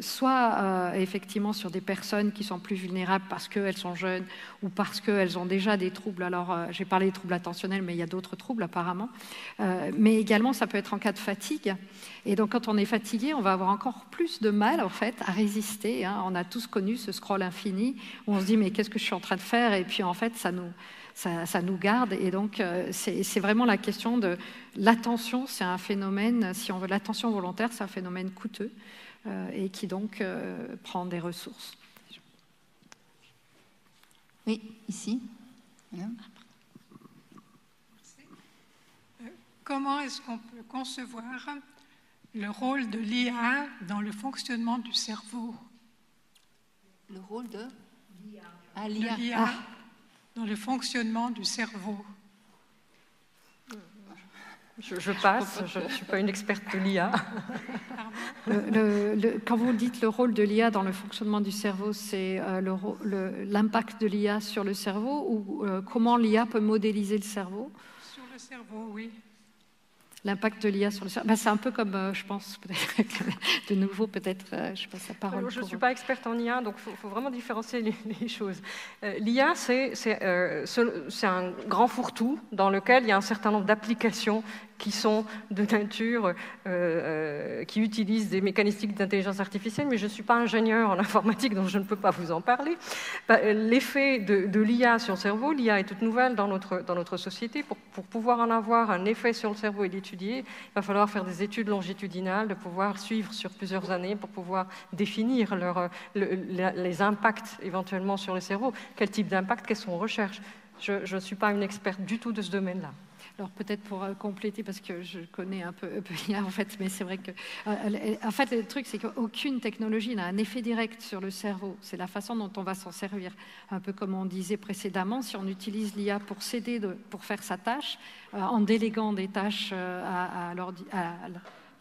soit effectivement sur des personnes qui sont plus vulnérables parce qu'elles sont jeunes ou parce qu'elles ont déjà des troubles. Alors, j'ai parlé des troubles attentionnels, mais il y a d'autres troubles apparemment. Mais également, ça peut être en cas de fatigue. Et donc, quand on est fatigué, on va avoir encore plus de mal, en fait, à résister. Hein. On a tous connu ce scroll infini où on se dit, mais qu'est-ce que je suis en train de faire? Et puis, en fait, ça nous garde. Et donc, c'est vraiment la question de l'attention. C'est un phénomène, si on veut l'attention volontaire, c'est un phénomène coûteux et qui donc prend des ressources. Oui, ici. Madame. Comment est-ce qu'on peut concevoir le rôle de l'IA dans le fonctionnement du cerveau? Le rôle de l'IA dans le fonctionnement du cerveau. Je passe, je ne suis pas une experte de l'IA. Quand vous dites le rôle de l'IA dans le fonctionnement du cerveau, c'est l'impact de l'IA sur le cerveau ou comment l'IA peut modéliser le cerveau? Sur le cerveau, oui. L'impact de l'IA sur le cerveau, c'est un peu comme, je pense, de nouveau, peut-être, je passe la parole. Je ne suis pas experte en IA, donc il faut vraiment différencier les choses. L'IA, c'est un grand fourre-tout dans lequel il y a un certain nombre d'applications qui sont de nature, qui utilisent des mécanistiques d'intelligence artificielle, mais je ne suis pas ingénieur en informatique, donc je ne peux pas vous en parler. L'effet de l'IA sur le cerveau, l'IA est toute nouvelle dans notre société. Pour pouvoir en avoir un effet sur le cerveau et l'étudier, il va falloir faire des études longitudinales, de pouvoir suivre sur plusieurs années pour pouvoir définir les impacts éventuellement sur le cerveau. Quel type d'impact, qu'est-ce qu'on recherche? Je ne suis pas une experte du tout de ce domaine-là. Alors peut-être pour compléter, parce que je connais un peu l'IA en fait, mais c'est vrai que en fait le truc c'est qu'aucune technologie n'a un effet direct sur le cerveau. C'est la façon dont on va s'en servir. Un peu comme on disait précédemment, si on utilise l'IA pour s'aider, pour faire sa tâche, en déléguant des tâches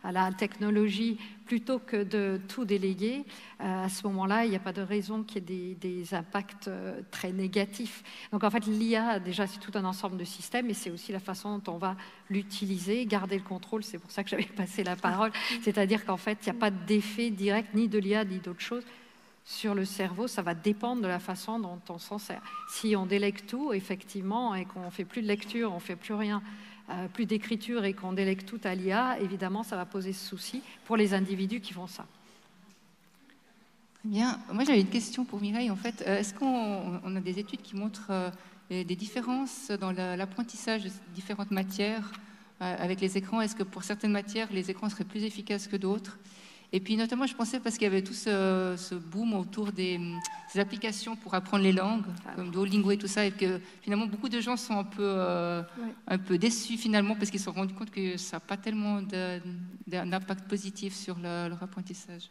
à la technologie plutôt que de tout déléguer, à ce moment-là, il n'y a pas de raison qu'il y ait des impacts très négatifs. Donc en fait, l'IA, déjà, c'est tout un ensemble de systèmes et c'est aussi la façon dont on va l'utiliser, garder le contrôle, c'est pour ça que j'avais passé la parole, c'est-à-dire qu'en fait, il n'y a pas d'effet direct ni de l'IA ni d'autre chose sur le cerveau, ça va dépendre de la façon dont on s'en sert. Si on délègue tout, effectivement, et qu'on ne fait plus de lecture, on ne fait plus rien, plus d'écriture et qu'on délègue tout à l'IA, évidemment, ça va poser ce souci pour les individus qui font ça. Très bien. Moi, j'avais une question pour Mireille. En fait, est-ce qu'on a des études qui montrent des différences dans l'apprentissage de différentes matières avec les écrans? Est-ce que pour certaines matières, les écrans seraient plus efficaces que d'autres? Et puis notamment, je pensais, parce qu'il y avait tout ce boom autour des applications pour apprendre les langues, comme Duolingo et tout ça, et que finalement, beaucoup de gens sont un peu déçus finalement, parce qu'ils se sont rendus compte que ça n'a pas tellement d'un impact positif sur leur apprentissage.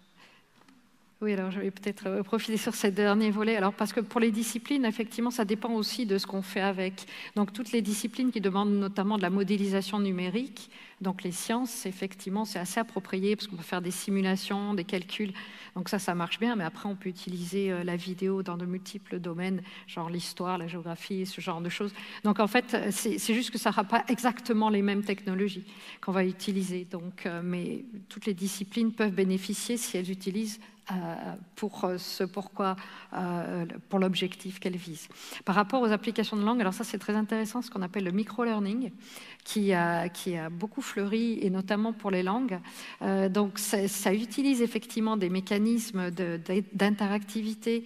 Oui, alors je vais peut-être profiter sur ce dernier volet. Alors, parce que pour les disciplines, effectivement, ça dépend aussi de ce qu'on fait avec. Donc, toutes les disciplines qui demandent notamment de la modélisation numérique, donc les sciences, effectivement, c'est assez approprié parce qu'on peut faire des simulations, des calculs. Donc ça marche bien, mais après, on peut utiliser la vidéo dans de multiples domaines, genre l'histoire, la géographie, ce genre de choses. Donc, en fait, c'est juste que ça n'aura pas exactement les mêmes technologies qu'on va utiliser. Donc, mais toutes les disciplines peuvent bénéficier si elles utilisent pour l'objectif qu'elles visent. Par rapport aux applications de langue, alors ça c'est très intéressant, ce qu'on appelle le micro-learning, qui a beaucoup fleuri, et notamment pour les langues. Donc ça utilise effectivement des mécanismes d'interactivité,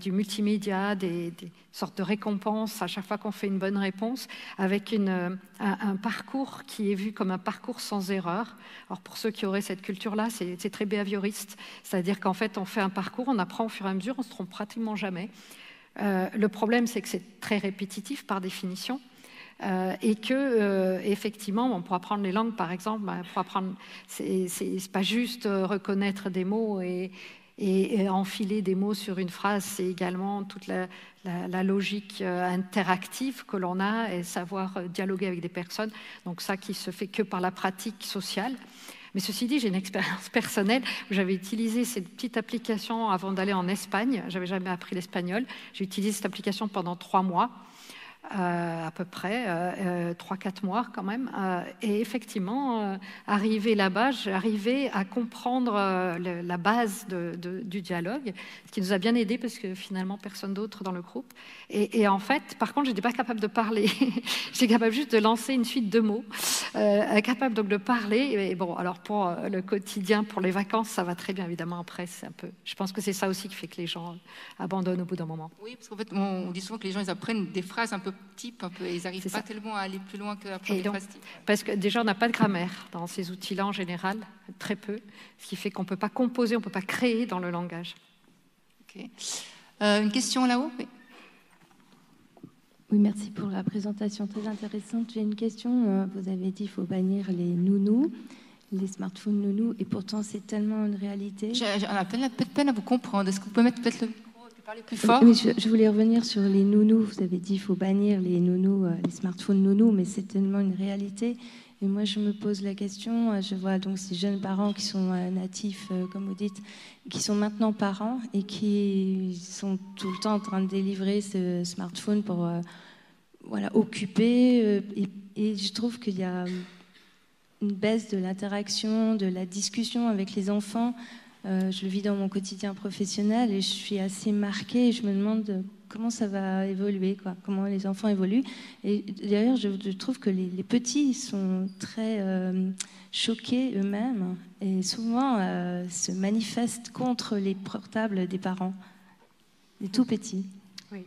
du multimédia, des sortes de récompenses à chaque fois qu'on fait une bonne réponse, avec un parcours qui est vu comme un parcours sans erreur. Alors pour ceux qui auraient cette culture-là, c'est très behavioriste, c'est-à-dire qu'en fait on fait un parcours, on apprend au fur et à mesure, on ne se trompe pratiquement jamais. Le problème, c'est que c'est très répétitif par définition. Et que effectivement, pour apprendre les langues, par exemple, pour apprendre, c'est pas juste reconnaître des mots et enfiler des mots sur une phrase, c'est également toute la logique interactive que l'on a et savoir dialoguer avec des personnes. Donc ça qui se fait que par la pratique sociale. Mais ceci dit, j'ai une expérience personnelle où j'avais utilisé cette petite application avant d'aller en Espagne. J'avais jamais appris l'espagnol. J'ai utilisé cette application pendant 3 mois. À peu près 3-4 mois quand même, et effectivement arrivé là-bas, j'arrivais à comprendre la base du dialogue, ce qui nous a bien aidé parce que finalement personne d'autre dans le groupe, et en fait par contre j'étais pas capable de parler. J'étais capable juste de lancer une suite de mots, incapable donc de parler, et bon alors pour le quotidien, pour les vacances ça va très bien évidemment. Après c'est un peu, je pense que c'est ça aussi qui fait que les gens abandonnent au bout d'un moment. Oui, parce qu'en fait on dit souvent que les gens ils apprennent des phrases un peu type, ils n'arrivent pas tellement à aller plus loin qu'après les phrases types. Parce que déjà, on n'a pas de grammaire dans ces outils-là en général, très peu, ce qui fait qu'on ne peut pas composer, on ne peut pas créer dans le langage. Okay. Une question là-haut? Oui. Oui, merci pour la présentation très intéressante. J'ai une question. Vous avez dit qu'il faut bannir les nounous, les smartphones nounous, et pourtant c'est tellement une réalité. On a peut-être peine à vous comprendre. Est-ce que vous pouvez mettre peut-être parler plus fort? Oui, je voulais revenir sur les nounous. Vous avez dit qu'il faut bannir les nounous, les smartphones nounous, mais c'est tellement une réalité. Et moi, je me pose la question, je vois donc ces jeunes parents qui sont natifs, comme vous dites, qui sont maintenant parents et qui sont tout le temps en train de délivrer ce smartphone pour occuper. Et je trouve qu'il y a une baisse de l'interaction, de la discussion avec les enfants. Je le vis dans mon quotidien professionnel et je suis assez marquée et je me demande comment ça va évoluer, comment les enfants évoluent. Et d'ailleurs, je trouve que les petits sont très choqués eux-mêmes et souvent se manifestent contre les portables des parents, les tout petits. Oui.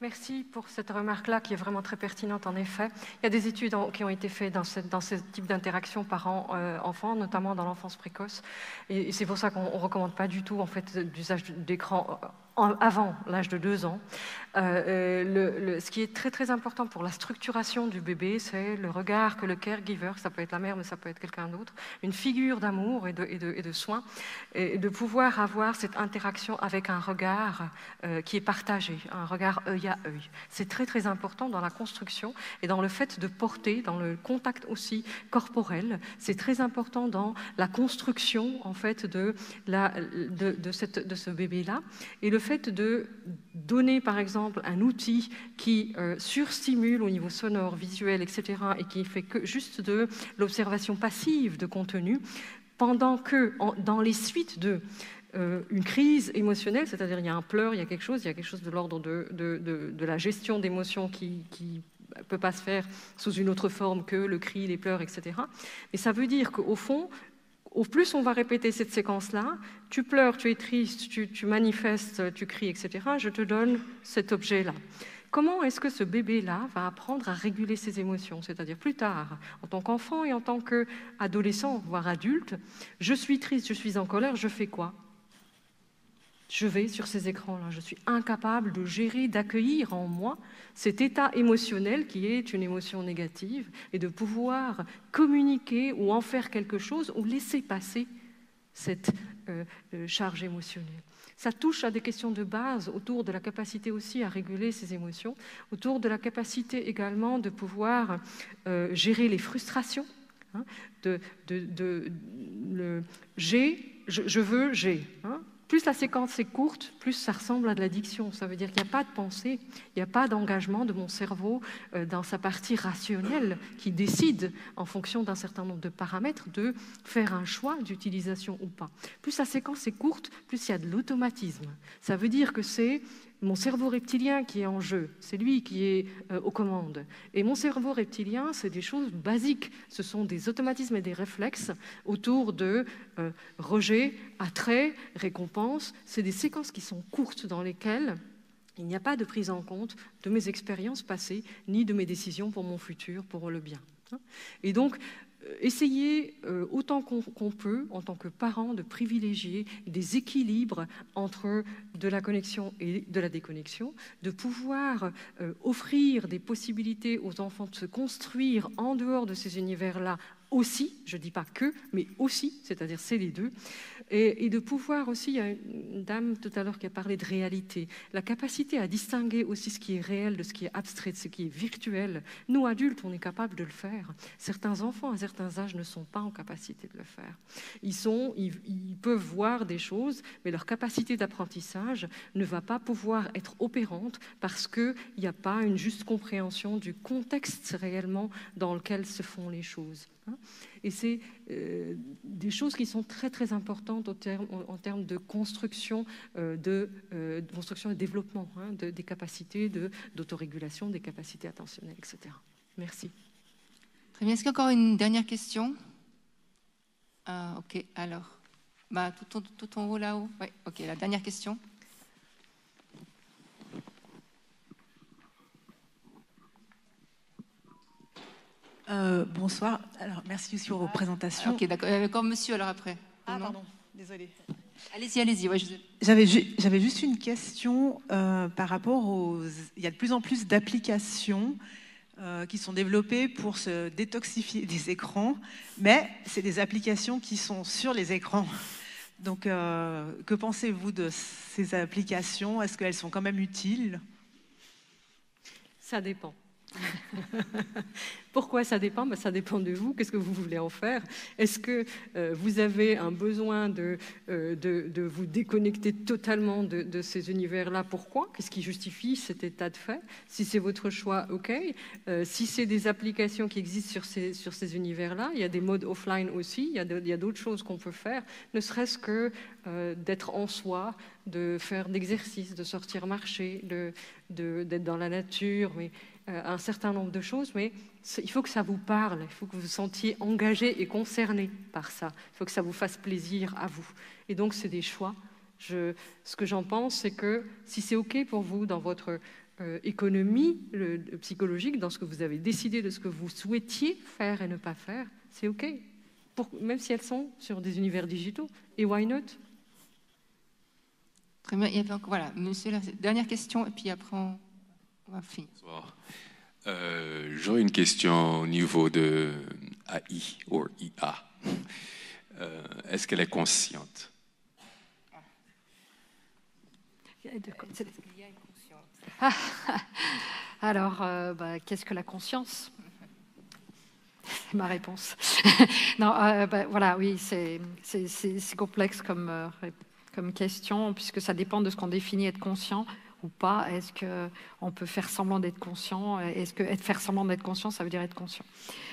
Merci pour cette remarque-là qui est vraiment très pertinente en effet. Il y a des études qui ont été faites dans ce type d'interaction parents-enfants, notamment dans l'enfance précoce. Et c'est pour ça qu'on ne recommande pas du tout en fait, l'usage d'écran avant l'âge de 2 ans. Ce qui est très très important pour la structuration du bébé, c'est le regard que le caregiver, ça peut être la mère mais ça peut être quelqu'un d'autre, une figure d'amour et de soin, et de pouvoir avoir cette interaction avec un regard qui est partagé, un regard œil à œil. C'est très très important dans la construction et dans le fait de porter, dans le contact aussi corporel. C'est très important dans la construction en fait de ce bébé-là, et le fait de donner par exemple un outil qui surstimule au niveau sonore, visuel, etc., et qui fait que juste de l'observation passive de contenu, pendant que dans les suites de une crise émotionnelle, c'est-à-dire il y a un pleur, il y a quelque chose de l'ordre de la gestion d'émotions qui ne peut pas se faire sous une autre forme que le cri, les pleurs, etc. Mais ça veut dire qu'au fond, au plus on va répéter cette séquence-là, tu pleures, tu es triste, tu manifestes, tu cries, etc., je te donne cet objet-là. Comment est-ce que ce bébé-là va apprendre à réguler ses émotions? C'est-à-dire plus tard, en tant qu'enfant et en tant qu'adolescent, voire adulte, je suis triste, je suis en colère, je fais quoi? Je vais sur ces écrans-là, je suis incapable de gérer, d'accueillir en moi cet état émotionnel qui est une émotion négative et de pouvoir communiquer ou en faire quelque chose ou laisser passer cette charge émotionnelle. Ça touche à des questions de base autour de la capacité aussi à réguler ses émotions, autour de la capacité également de pouvoir gérer les frustrations, hein, je veux, j'ai. Hein. Plus la séquence est courte, plus ça ressemble à de l'addiction. Ça veut dire qu'il n'y a pas de pensée, il n'y a pas d'engagement de mon cerveau dans sa partie rationnelle qui décide, en fonction d'un certain nombre de paramètres, de faire un choix d'utilisation ou pas. Plus la séquence est courte, plus il y a de l'automatisme. Ça veut dire que c'est mon cerveau reptilien qui est en jeu, c'est lui qui est aux commandes. Et mon cerveau reptilien, c'est des choses basiques. Ce sont des automatismes et des réflexes autour de rejet, attrait, récompense. C'est des séquences qui sont courtes dans lesquelles il n'y a pas de prise en compte de mes expériences passées, ni de mes décisions pour mon futur, pour le bien. Et donc, essayez autant qu'on peut, en tant que parents, de privilégier des équilibres entre de la connexion et de la déconnexion, de pouvoir offrir des possibilités aux enfants de se construire en dehors de ces univers-là aussi, je ne dis pas que, mais aussi, c'est-à-dire c'est les deux, et de pouvoir aussi, il y a une dame tout à l'heure qui a parlé de réalité, la capacité à distinguer aussi ce qui est réel de ce qui est abstrait, de ce qui est virtuel. Nous, adultes, on est capable de le faire. Certains enfants, à certains âges, ne sont pas en capacité de le faire. Ils peuvent voir des choses, mais leur capacité d'apprentissage ne va pas pouvoir être opérante parce qu'il n'y a pas une juste compréhension du contexte réellement dans lequel se font les choses. Et c'est des choses qui sont très très importantes en termes de construction, construction et développement, des capacités d'autorégulation, des capacités attentionnelles, etc. Merci. Très bien. Est-ce qu'il y a encore une dernière question? Ok, alors, tout en haut là-haut. Oui, ok, la dernière question. Bonsoir. Alors, merci aussi pour vos présentations. Ok, d'accord. Encore monsieur, alors après. Ah, pardon, désolée. Allez-y. Ouais, J'avais juste une question par rapport aux... Il y a de plus en plus d'applications qui sont développées pour se détoxifier des écrans, mais c'est des applications qui sont sur les écrans. Donc, que pensez-vous de ces applications? Est-ce qu'elles sont quand même utiles? Ça dépend. Pourquoi ça dépend? Ça dépend de vous. Qu'est-ce que vous voulez en faire? Est-ce que vous avez un besoin de vous déconnecter totalement de ces univers-là? Pourquoi? Qu'est-ce qui justifie cet état de fait? Si c'est votre choix, ok. Si c'est des applications qui existent sur ces univers-là, il y a des modes offline aussi, il y a d'autres choses qu'on peut faire, ne serait-ce que d'être en soi, de faire d'exercices, de sortir marcher, d'être dans la nature, mais un certain nombre de choses, mais il faut que ça vous parle, il faut que vous vous sentiez engagé et concerné par ça, il faut que ça vous fasse plaisir à vous. Et donc, c'est des choix. Ce que j'en pense, c'est que si c'est OK pour vous dans votre économie psychologique, dans ce que vous avez décidé de ce que vous souhaitiez faire et ne pas faire, c'est OK, même si elles sont sur des univers digitaux. Et why not? Très bien. Il y avait encore, voilà, monsieur, la dernière question, et puis après, on va finir. Bonsoir. J'aurais une question au niveau de AI ou IA. Est-ce qu'elle est consciente? Alors, qu'est-ce que la conscience? C'est ma réponse. Non, voilà, oui, c'est complexe comme question, puisque ça dépend de ce qu'on définit être conscient ou pas. Est-ce qu'on peut faire semblant d'être conscient? Est-ce que faire semblant d'être conscient, ça veut dire être conscient?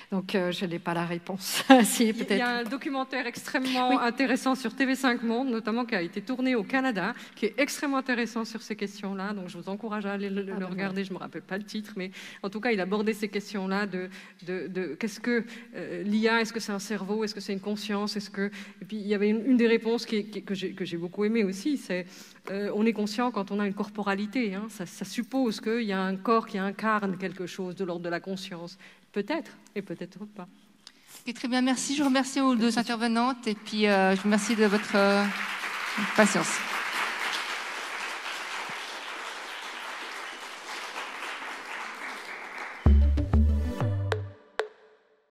Donc, je n'ai pas la réponse. Si, peut-être. Il y a un documentaire extrêmement intéressant sur TV5 Monde, notamment qui a été tourné au Canada, qui est extrêmement intéressant sur ces questions-là. Donc, je vous encourage à aller le regarder. Je ne me rappelle pas le titre, mais en tout cas, il abordait ces questions-là de qu'est-ce que l'IA? Est-ce que c'est un cerveau? Est-ce que c'est une conscience? Et puis, il y avait une des réponses que j'ai beaucoup aimée aussi, c'est on est conscient quand on a une corporalité. Ça suppose qu'il y a un corps qui incarne quelque chose de l'ordre de la conscience. Peut-être, et peut-être pas. Okay, très bien, merci. Je remercie aux deux intervenantes et puis je vous remercie de votre patience.